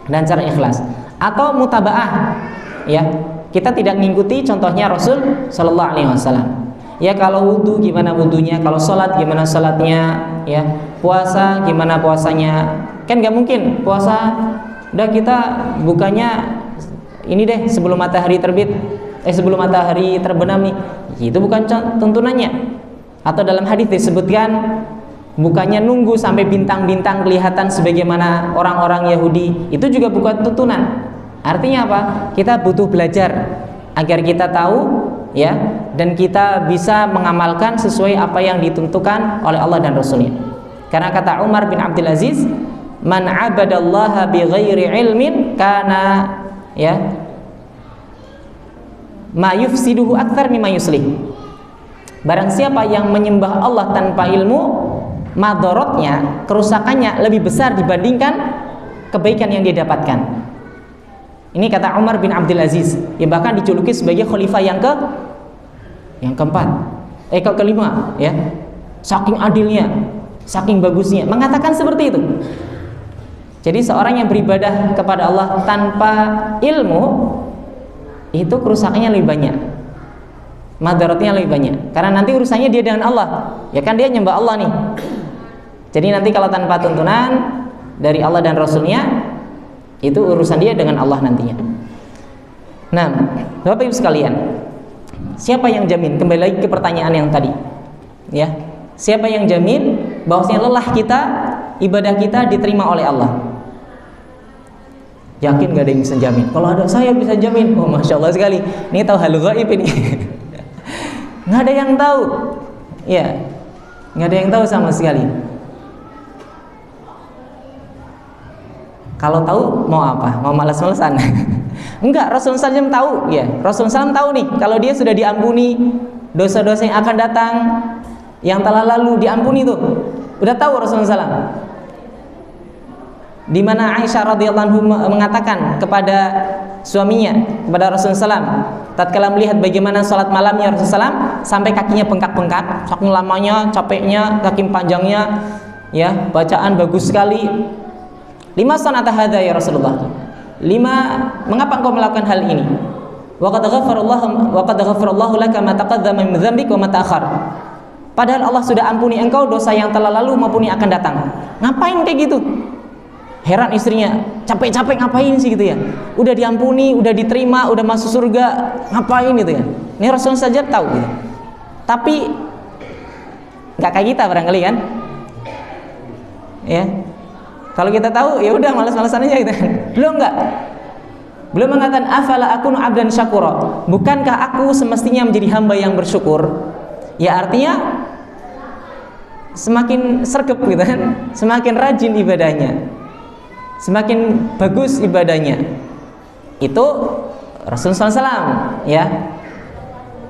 Speaker 1: dan cara ikhlas atau mutabaah ya. Kita tidak mengikuti contohnya Rasul sallallahu alaihi wasallam. Ya kalau wudu gimana wudunya, kalau sholat gimana sholatnya, ya puasa gimana puasanya. Kan nggak mungkin puasa udah kita bukanya ini deh sebelum matahari terbit, sebelum matahari terbenam nih. Itu bukan tuntunannya. Atau dalam hadis disebutkan bukannya nunggu sampai bintang-bintang kelihatan sebagaimana orang-orang Yahudi. Itu juga bukan tuntunan. Artinya apa? Kita butuh belajar agar kita tahu ya, dan kita bisa mengamalkan sesuai apa yang ditentukan oleh Allah dan Rasulnya. Karena kata Umar bin Abdul Aziz, man abadallaha bighairi ilmin kana ya ma yufsiduhu aktsar mimma yuslih. Barang siapa yang menyembah Allah tanpa ilmu, madorotnya, kerusakannya lebih besar dibandingkan kebaikan yang dia dapatkan. Ini kata Umar bin Abdul Aziz, yang bahkan dijuluki sebagai khalifah yang keempat, kelima, ya. Saking adilnya, saking bagusnya, mengatakan seperti itu. Jadi seorang yang beribadah kepada Allah tanpa ilmu, itu kerusakannya lebih banyak, madaratnya lebih banyak. Karena nanti urusannya dia dengan Allah, ya kan dia nyembah Allah nih. Jadi nanti kalau tanpa tuntunan dari Allah dan Rasulnya, itu urusan dia dengan Allah nantinya. Nah, Bapak Ibu sekalian, siapa yang jamin? Kembali lagi ke pertanyaan yang tadi, ya. Siapa yang jamin bahwasanya lelah kita, ibadah kita diterima oleh Allah? Yakin gak ada yang bisa jamin? Kalau ada saya bisa jamin. Oh, masya Allah sekali. Ini tahu hal gaib ini. Nggak ada yang tahu, ya. Nggak ada yang tahu sama sekali. Kalau tahu mau apa? Mau malas-malasan? Enggak, Rasulullah SAW tahu ya. Rasulullah SAW tahu nih kalau dia sudah diampuni dosa-dosa yang akan datang, yang telah lalu diampuni tuh. Udah tahu Rasulullah SAW. Di mana Aisyah radhiyallahu anha mengatakan kepada suaminya, kepada Rasulullah SAW, tatkala melihat bagaimana salat malamnya Rasulullah SAW sampai kakinya bengkak-bengkak, saking lamanya, capeknya, kaki panjangnya, ya, bacaan bagus sekali. Lima sanata hadza ya Rasulullah. Mengapa engkau melakukan hal ini? Wa qad ghafarallahu laka ma taqaddama min dzambik wa ma ta'akhkhar. Padahal Allah sudah ampuni engkau dosa yang telah lalu maupun yang akan datang. Ngapain kayak gitu? Heran istrinya, capek-capek ngapain sih gitu ya? Udah diampuni, udah diterima, udah masuk surga, ngapain gitu ya? Ini Rasulullah saja tahu gitu. Tapi nggak kayak kita barangkali kan? Ya. Kalau kita tahu ya udah malas-malasan aja gitu. Belum mengatakan afala akunu abdan syakura. Bukankah aku semestinya menjadi hamba yang bersyukur? Ya artinya semakin sergap gitu kan, semakin rajin ibadahnya, semakin bagus ibadahnya. Itu Rasulullah SAW ya.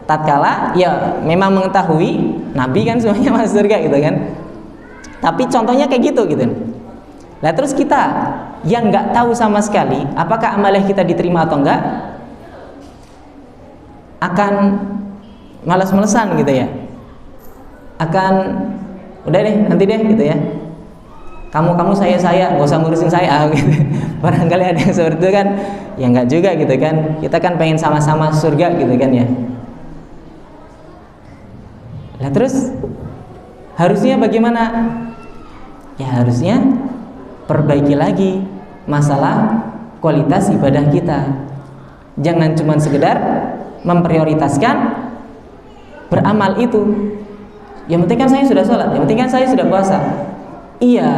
Speaker 1: tatkala ya memang mengetahui Nabi kan semuanya masuk surga gitu kan. Tapi contohnya kayak gitu gitu. Nah terus kita yang nggak tahu sama sekali apakah amalan kita diterima atau enggak, akan malas-malesan gitu ya, akan udah deh nanti deh gitu ya, kamu saya nggak usah ngurusin saya gitu. Barangkali ada yang seperti itu kan, ya nggak juga gitu kan, kita kan pengen sama-sama surga gitu kan ya. Nah terus harusnya bagaimana? Ya harusnya perbaiki lagi masalah kualitas ibadah kita. Jangan cuma sekedar memprioritaskan beramal itu. Yang penting kan saya sudah sholat, yang penting kan saya sudah puasa. Iya,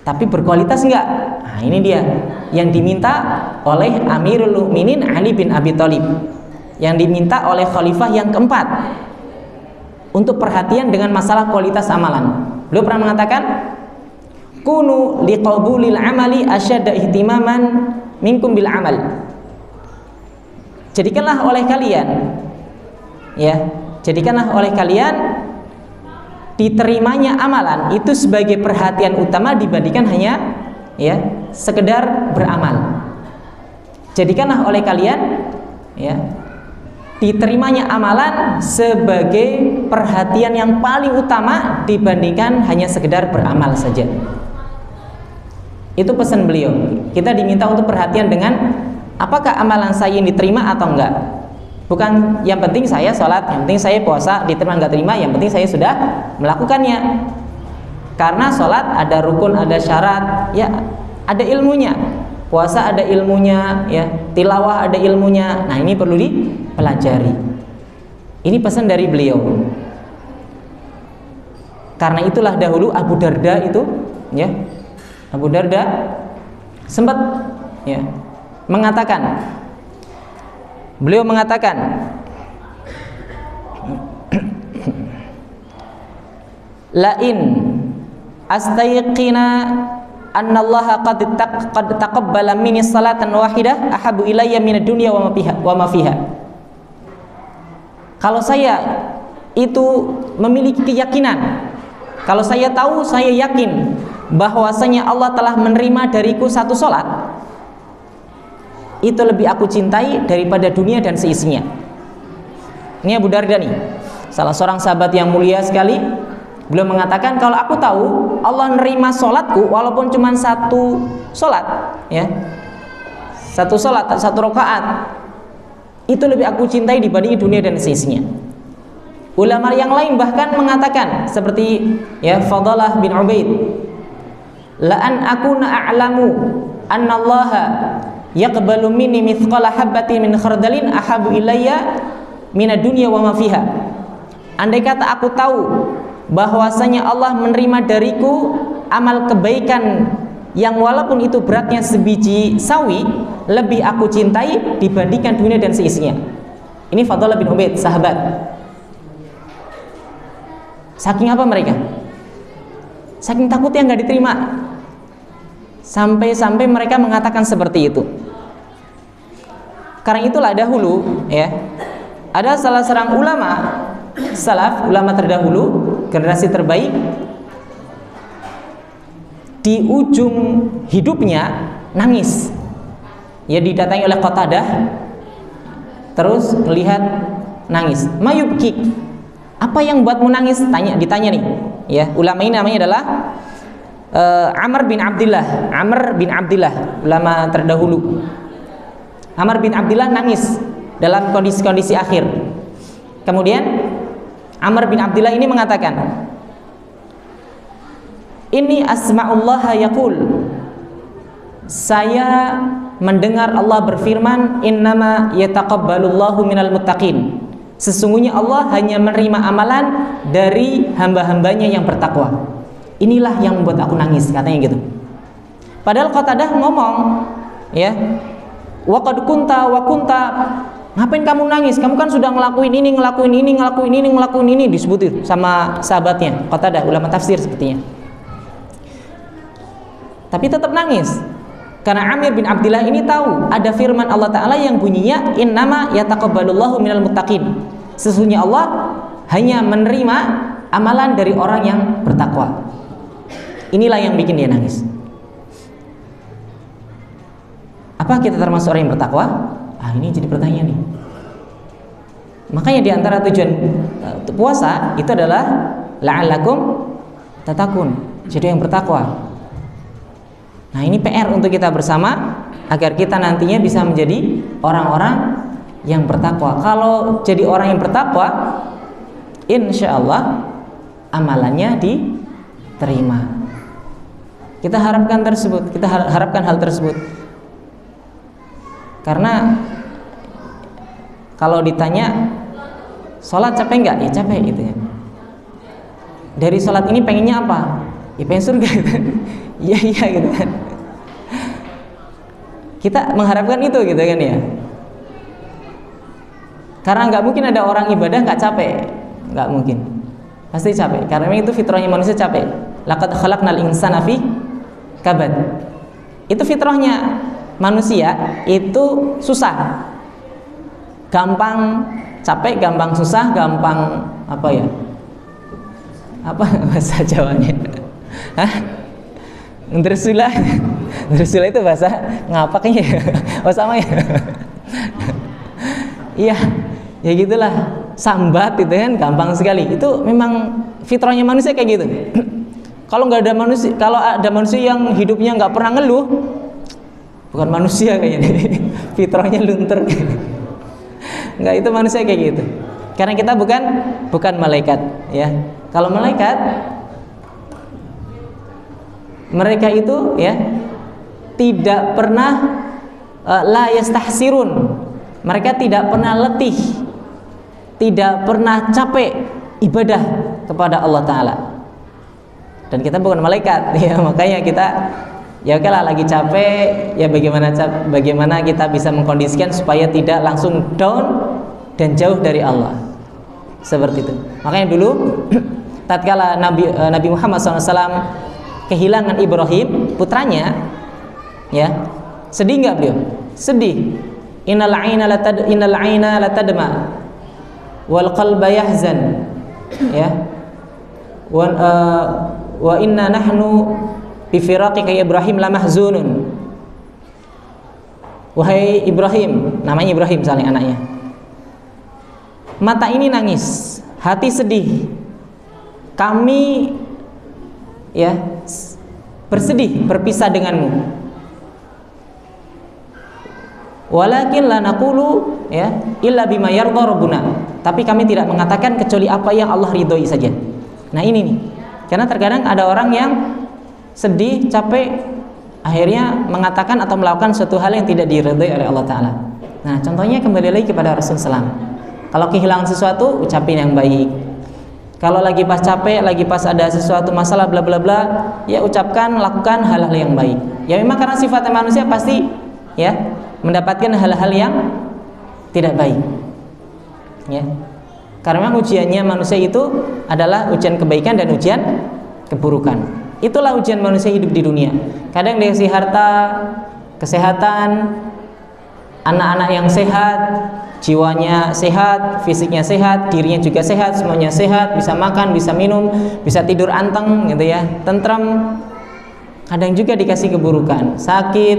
Speaker 1: tapi berkualitas enggak? Nah ini dia yang diminta oleh Amirul Mukminin Ali bin Abi Thalib, yang diminta oleh khalifah yang keempat untuk perhatian dengan masalah kualitas amalan. Beliau pernah mengatakan, kunu liqabulil amali asyadda ihtimaman minkum bil amal. Jadikanlah oleh kalian, ya, jadikanlah oleh kalian diterimanya amalan itu sebagai perhatian utama dibandingkan hanya ya sekedar beramal. Jadikanlah oleh kalian ya diterimanya amalan sebagai perhatian yang paling utama dibandingkan hanya sekedar beramal saja. Itu pesan beliau. Kita diminta untuk perhatian dengan apakah amalan saya ini diterima atau enggak. Bukan yang penting saya sholat, yang penting saya puasa, diterima enggak terima, yang penting saya sudah melakukannya. Karena sholat ada rukun, ada syarat, ya ada ilmunya. Puasa ada ilmunya, ya tilawah ada ilmunya. Nah ini perlu dipelajari. Ini pesan dari beliau. Karena itulah dahulu Abu Darda itu, ya Abu Darda sempat ya mengatakan, beliau mengatakan, lain astayqina annallaha qad taqabbala minni salatan wahidah ahabu ilayya minad dunya wa ma fiha. Kalau saya itu memiliki keyakinan, kalau saya tahu, saya yakin bahwasanya Allah telah menerima dariku satu salat, itu lebih aku cintai daripada dunia dan seisinya. Ini Abu Darda nih, salah seorang sahabat yang mulia sekali. Beliau mengatakan, kalau aku tahu Allah nerima sholatku walaupun cuma satu sholat, ya, satu sholat, satu rakaat, itu lebih aku cintai dibanding dunia dan seisinya. Ulama yang lain bahkan mengatakan seperti ya Fadalah bin Ubaid, la an akuna a'lamu annallaha yaqbalu minni mithqala habbatin min khardalin ahabu ilayya minad dunya wa ma fiha. Andai kata aku tahu bahwasanya Allah menerima dariku amal kebaikan yang walaupun itu beratnya sebiji sawi, lebih aku cintai dibandingkan dunia dan seisinya. Ini Fadalah bin Ubaid, sahabat. Saking apa mereka? Saking takutnya nggak diterima, sampai mereka mengatakan seperti itu. Karena itulah dahulu ya ada salah seorang ulama salaf, ulama terdahulu, generasi terbaik, di ujung hidupnya nangis. Ya didatangi oleh Qatadah, terus melihat nangis. Mayubki, apa yang buatmu nangis? Ditanya nih. Ya, ulama ini namanya adalah Amr bin Abdillah. Amr bin Abdillah, ulama terdahulu. Amr bin Abdillah nangis dalam kondisi-kondisi akhir. Kemudian Amr bin Abdillah ini mengatakan, ini asma'ullah yaqul, saya mendengar Allah berfirman, innama yataqabbalullahu minal muttaqin, sesungguhnya Allah hanya menerima amalan dari hamba-hambanya yang bertakwa. Inilah yang membuat aku nangis, katanya gitu. Padahal Qatadah ngomong, ya, wa qad kunta wa kunta, ngapain kamu nangis? Kamu kan sudah ngelakuin ini, ngelakuin ini, ngelakuin ini, ngelakuin ini, disebutin sama sahabatnya. Qatadah, ulama tafsir sepertinya. Tapi tetap nangis. Karena Amir bin Abdillah ini tahu ada firman Allah Ta'ala yang bunyinya innama yataqabbalullahu minal muttaqin. Sesungguhnya Allah hanya menerima amalan dari orang yang bertakwa. Inilah yang bikin dia nangis. Apa kita termasuk orang yang bertakwa? Ini jadi pertanyaan nih. Makanya di antara tujuan puasa itu adalah la'allakum tatakun, jadi yang bertakwa. Nah, ini PR untuk kita bersama agar kita nantinya bisa menjadi orang-orang yang bertakwa. Kalau jadi orang yang bertakwa, insya Allah amalannya diterima. Kita harapkan hal tersebut. Karena kalau ditanya sholat capek nggak? Ya capek gitu ya. Dari sholat ini pengennya apa? Ya pengen surga gitu. Iya gitu kan. Kita mengharapkan itu gitu kan ya. Karena nggak mungkin ada orang ibadah nggak capek, nggak mungkin. Pasti capek. Karena memang itu fitrahnya manusia capek. Laqad khalaqnal insana fi kabad. Itu fitrahnya manusia itu susah. Gampang capek, gampang susah, gampang apa ya? Apa bahasa Jawanya? Hah? Ngersula itu bahasa ngapaknya ya? Oh sama ya? Iya, ya gitulah. Sambat itu kan gampang sekali. Itu memang fitrahnya manusia kayak gitu. Kalau ada manusia yang hidupnya nggak pernah ngeluh, bukan manusia kayaknya. Fitrahnya luntur. Nggak, itu manusia kayak gitu. Karena kita bukan malaikat, ya. Kalau malaikat, mereka itu ya tidak pernah la yastahsirun. Mereka tidak pernah letih, tidak pernah capek ibadah kepada Allah Ta'ala. Dan kita bukan malaikat ya, makanya kita ya oke lah, lagi capek ya, bagaimana kita bisa mengkondisikan supaya tidak langsung down dan jauh dari Allah. Seperti itu. Makanya dulu tatkala Nabi Muhammad SAW kehilangan Ibrahim putranya, ya sedih nggak beliau? Sedih. Innal aina latadma wal qalba yahzan, ya. Wa inna nahnu bi firaqika Ibrahim lamahzunun. Wahai Ibrahim, namanya Ibrahim misalnya anaknya. Mata ini nangis, hati sedih. Kami ya bersedih berpisah denganmu. Walakin la naqulu ya illa bima yarda rabbuna. Tapi kami tidak mengatakan kecuali apa yang Allah ridhoi saja. Nah ini nih. Karena terkadang ada orang yang sedih, capek, akhirnya mengatakan atau melakukan suatu hal yang tidak diridhoi oleh Allah Ta'ala. Nah contohnya kembali lagi kepada Rasulullah SAW. Kalau kehilangan sesuatu, ucapin yang baik. Kalau lagi pas capek, lagi pas ada sesuatu masalah bla bla bla, ya ucapkan, lakukan hal-hal yang baik. Ya memang karena sifatnya manusia pasti ya mendapatkan hal-hal yang tidak baik. Ya. Karena memang ujiannya manusia itu adalah ujian kebaikan dan ujian keburukan. Itulah ujian manusia hidup di dunia. Kadang dikasih harta, kesehatan, anak-anak yang sehat, jiwanya sehat, fisiknya sehat, dirinya juga sehat, semuanya sehat, bisa makan, bisa minum, bisa tidur anteng gitu ya, tentram. Kadang juga dikasih keburukan, sakit,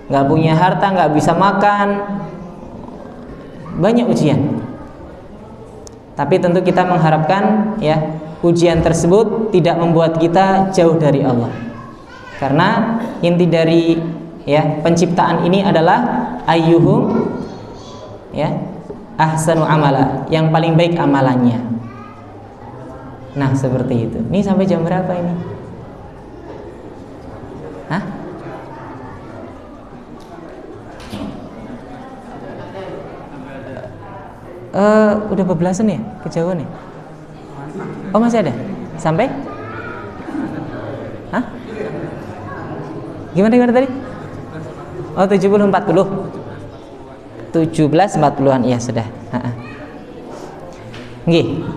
Speaker 1: nggak punya harta, nggak bisa makan, banyak ujian. Tapi tentu kita mengharapkan ya ujian tersebut tidak membuat kita jauh dari Allah. Karena inti dari ya penciptaan ini adalah ayyuhum ya ahsanu amala, yang paling baik amalannya. Nah seperti itu. Ini sampai jam berapa ini? Hah? Udah bebelasan ya kejauhan ya? Oh masih ada? Sampai? Hah? Gimana tadi? Oh 70 40 17-40an, iya sudah. Nggih.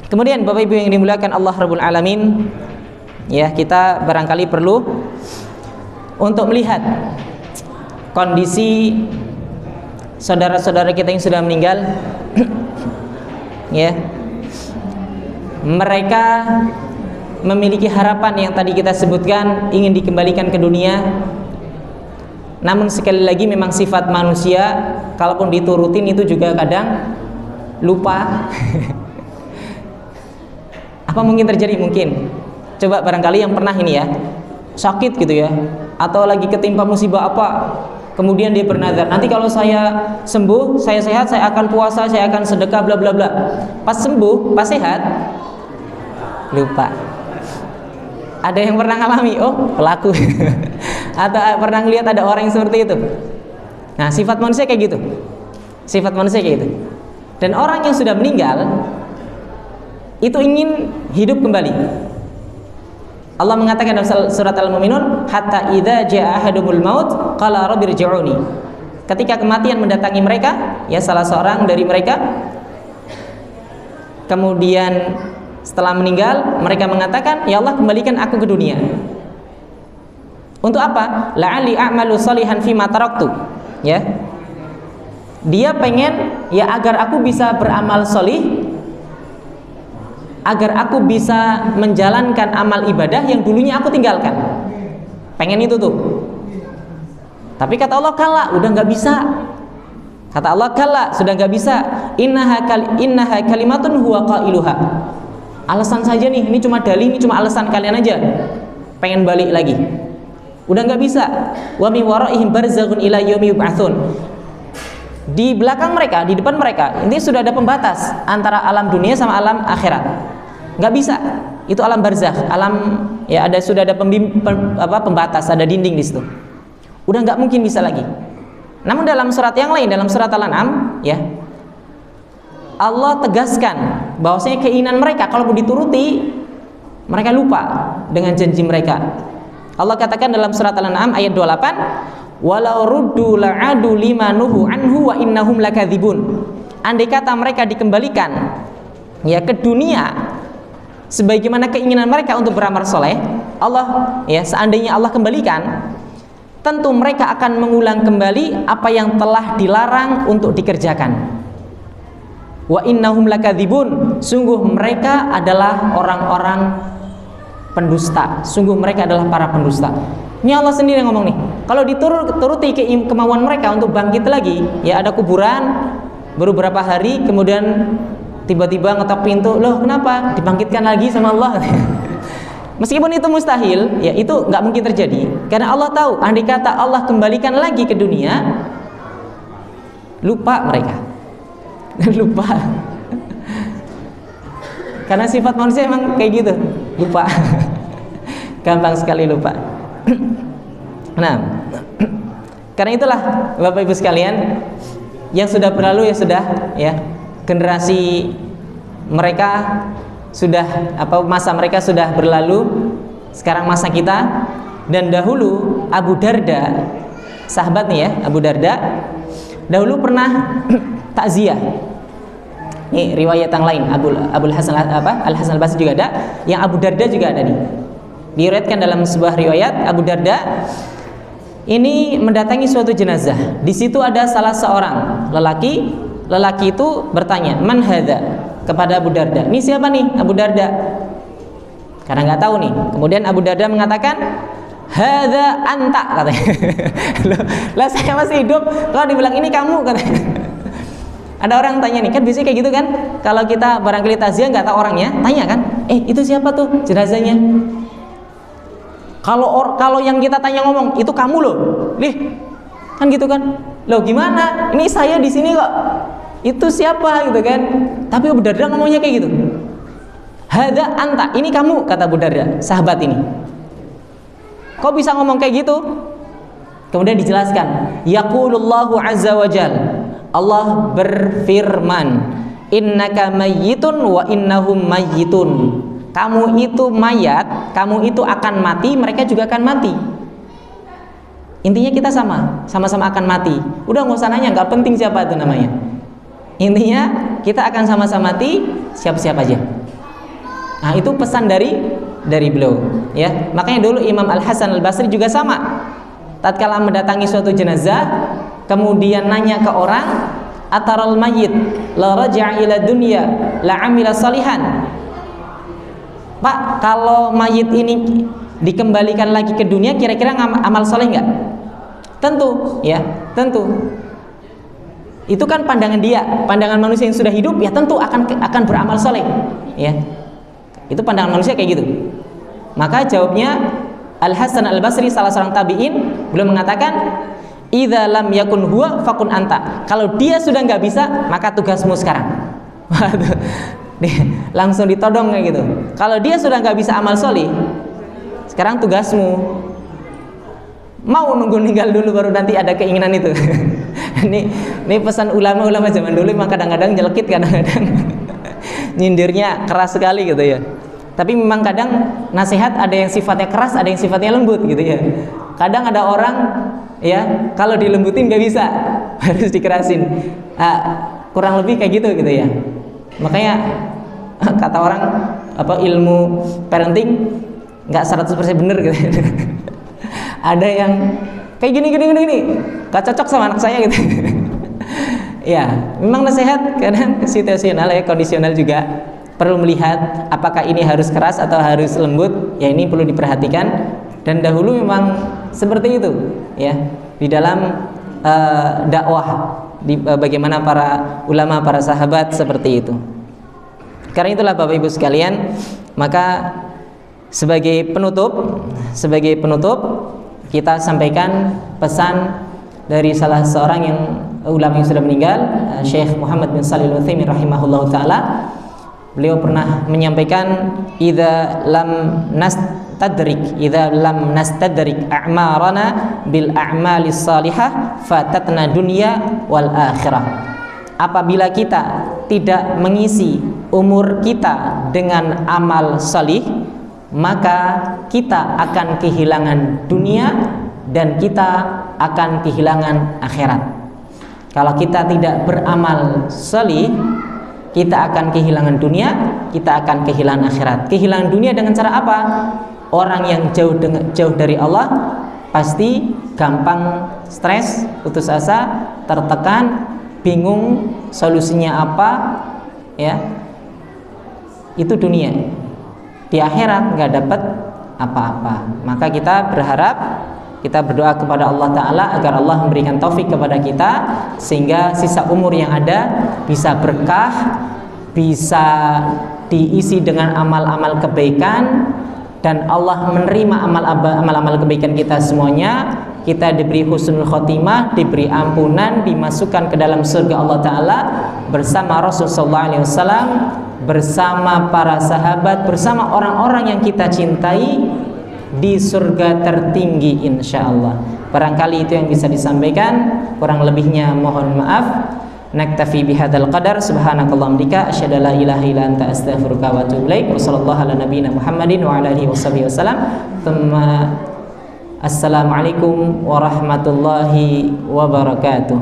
Speaker 1: Kemudian Bapak Ibu yang dimuliakan Allah Rabbul Alamin, ya kita barangkali perlu untuk melihat kondisi saudara-saudara kita yang sudah meninggal. Ya, mereka memiliki harapan yang tadi kita sebutkan, ingin dikembalikan ke dunia. Namun sekali lagi memang sifat manusia, kalaupun diturutin itu juga kadang lupa. Apa mungkin terjadi? Mungkin. Coba barangkali yang pernah ini ya, sakit gitu ya, atau lagi ketimpa musibah apa, kemudian dia bernazar, nanti kalau saya sembuh, saya sehat, saya akan puasa, saya akan sedekah, bla bla bla. Pas sembuh, pas sehat, lupa. Ada yang pernah ngalami? Oh, pelaku. Atau pernah lihat ada orang yang seperti itu? Nah, sifat manusia kayak gitu. Sifat manusia kayak gitu. Dan orang yang sudah meninggal itu ingin hidup kembali. Allah mengatakan dalam surat Al-Mu'minun, hatta idza jaa ahadumul maut qala rabbi irji'uni. Ketika kematian mendatangi mereka, ya salah seorang dari mereka, kemudian setelah meninggal mereka mengatakan, ya Allah kembalikan aku ke dunia. Untuk apa? La'alli a'malu shalihan fima taraktu. Ya. Dia pengen ya agar aku bisa beramal sholih, agar aku bisa menjalankan amal ibadah yang dulunya aku tinggalkan. Pengen itu tuh. Tapi kata Allah, kala, udah nggak bisa. Kata Allah, kala, sudah nggak bisa. Innaha kalimatun huwa qailuha. Alasan saja nih, ini cuma dalih, ini cuma alasan kalian aja. Pengen balik lagi. Udah nggak bisa. Wa min waraihim barzakhun ila yaumi yub'atsun. Di belakang mereka, di depan mereka, ini sudah ada pembatas antara alam dunia sama alam akhirat. Nggak bisa. Itu alam barzakh, alam ya sudah ada pembatas, ada dinding di situ. Udah nggak mungkin bisa lagi. Namun dalam surat yang lain, dalam surat Al-An'am, ya Allah tegaskan bahwasanya keinginan mereka kalau mau dituruti, mereka lupa dengan janji mereka. Allah katakan dalam surat Al-An'am ayat 28, walau ruddu la'adu limanuhu anhu wa innahum lakadzibun. Andai kata mereka dikembalikan ya ke dunia sebagaimana keinginan mereka untuk beramal soleh, Allah ya seandainya Allah kembalikan, tentu mereka akan mengulang kembali apa yang telah dilarang untuk dikerjakan. Wa innahum lakadzibun, sungguh mereka adalah orang-orang pendusta. Sungguh mereka adalah para pendusta. Ini Allah sendiri yang ngomong nih. Kalau dituruti kemauan mereka untuk bangkit lagi, ya ada kuburan baru beberapa hari, kemudian tiba-tiba ngetok pintu, loh kenapa? Dibangkitkan lagi sama Allah. Meskipun itu mustahil, ya itu nggak mungkin terjadi. Karena Allah tahu, andai kata Allah kembalikan lagi ke dunia, lupa mereka. Lupa. Karena sifat manusia emang kayak gitu, lupa. Gampang sekali lupa. Nah, karena itulah Bapak Ibu sekalian, yang sudah berlalu ya sudah, ya generasi mereka sudah masa mereka sudah berlalu, sekarang masa kita. Dan dahulu Abu Darda, sahabat nih ya, Abu Darda dahulu pernah takziah. Ini riwayat yang lain, Al Hasan Al-Basri juga ada, yang Abu Darda juga ada nih. Diriwayatkan dalam sebuah riwayat, Abu Darda ini mendatangi suatu jenazah. Di situ ada salah seorang lelaki. Lelaki itu bertanya, "Man hadza?" kepada Abu Darda. "Ini siapa nih Abu Darda?" Karena nggak tahu nih. Kemudian Abu Darda mengatakan, "Hadza anta," katanya. Lah saya masih hidup, kalau dibilang ini kamu, katanya. Ada orang tanya nih, kan biasanya kayak gitu kan? Kalau kita barangkali takziah nggak tahu orangnya, tanya kan? Itu siapa tuh jenazahnya? Kalau yang kita tanya ngomong, itu kamu loh, lih, kan gitu kan? Loh gimana? Ini saya di sini kok. Itu siapa gitu kan? Tapi Abu Darda ngomongnya kayak gitu. Hadza anta, ini kamu, kata Abu Darda, sahabat ini. Kok bisa ngomong kayak gitu? Kemudian dijelaskan, yaqulullahu azza wa jalla, Allah berfirman, innaka mayyitun wa innahum mayyitun. Kamu itu mayat, kamu itu akan mati, mereka juga akan mati. Intinya kita sama-sama akan mati. Udah nggak usah nanya, nggak penting siapa itu namanya. Intinya kita akan sama-sama mati, siapa-siapa aja. Nah itu pesan dari beliau. Ya, makanya dulu Imam Al Hasan Al Basri juga sama. tatkala mendatangi suatu jenazah kemudian nanya ke orang, ataral mayyit la raja'a ila dunya la amila salihan. Pak, kalau mayit ini dikembalikan lagi ke dunia kira-kira amal soleh nggak? Tentu, ya, tentu. Itu kan pandangan dia, pandangan manusia yang sudah hidup ya tentu akan beramal soleh, ya. Itu pandangan manusia kayak gitu. Maka jawabnya Al Hasan Al Basri, salah seorang tabi'in, beliau mengatakan, idza lam yakun huwa fakun anta. Kalau dia sudah nggak bisa, maka tugasmu sekarang. Langsung ditodong kayak gitu. Kalau dia sudah nggak bisa amal soleh, sekarang tugasmu. Mau nunggu meninggal dulu baru nanti ada keinginan itu. Ini pesan ulama-ulama zaman dulu, memang kadang-kadang nyelekit, kadang-kadang nyindirnya keras sekali gitu ya. Tapi memang kadang nasihat ada yang sifatnya keras, ada yang sifatnya lembut gitu ya. Kadang ada orang ya kalau dilembutin nggak bisa, harus dikerasin. Kurang lebih kayak gitu ya. Makanya kata orang ilmu parenting nggak 100% bener gitu. Ada yang kayak gini gak cocok sama anak saya gitu. Ya, memang nasihat kadang situasional ya, kondisional juga. Perlu melihat apakah ini harus keras atau harus lembut. Ya, ini perlu diperhatikan. Dan dahulu memang seperti itu ya, di dalam dakwah, bagaimana para ulama, para sahabat seperti itu. Karena itulah Bapak Ibu sekalian, maka sebagai penutup kita sampaikan pesan dari salah seorang yang ulama yang sudah meninggal, Syekh Muhammad bin Shalih Al-Utsaimin rahimahullahu taala. Beliau pernah menyampaikan, idza lam nastadrik a'marana bil a'malis salihah fatatna dunya wal akhirah. Apabila kita tidak mengisi umur kita dengan amal salih, maka kita akan kehilangan dunia dan kita akan kehilangan akhirat. Kalau kita tidak beramal salih, kita akan kehilangan dunia, kita akan kehilangan akhirat. Kehilangan dunia dengan cara apa? Orang yang jauh dari Allah pasti gampang stres, putus asa, tertekan, bingung solusinya apa, ya. Itu dunia. Di akhirat nggak dapat apa-apa. Maka kita berdoa kepada Allah Ta'ala agar Allah memberikan taufik kepada kita, sehingga sisa umur yang ada bisa berkah, bisa diisi dengan amal-amal kebaikan, dan Allah menerima amal-amal kebaikan kita semuanya. Kita diberi husnul khotimah, diberi ampunan, dimasukkan ke dalam surga Allah Ta'ala bersama Rasulullah SAW, bersama para sahabat, bersama orang-orang yang kita cintai di surga tertinggi insyaallah. Barangkali itu yang bisa disampaikan, kurang lebihnya mohon maaf. Naktafi bihadzal qadar, subhanakallahumma bika asyhadu an la ilaha illa anta astaghfiruka wa atubu ilaik. Wa sallallahu ala nabiyyina Muhammadin wa ala alihi washabihi wasallam. Assalamualaikum warahmatullahi wabarakatuh.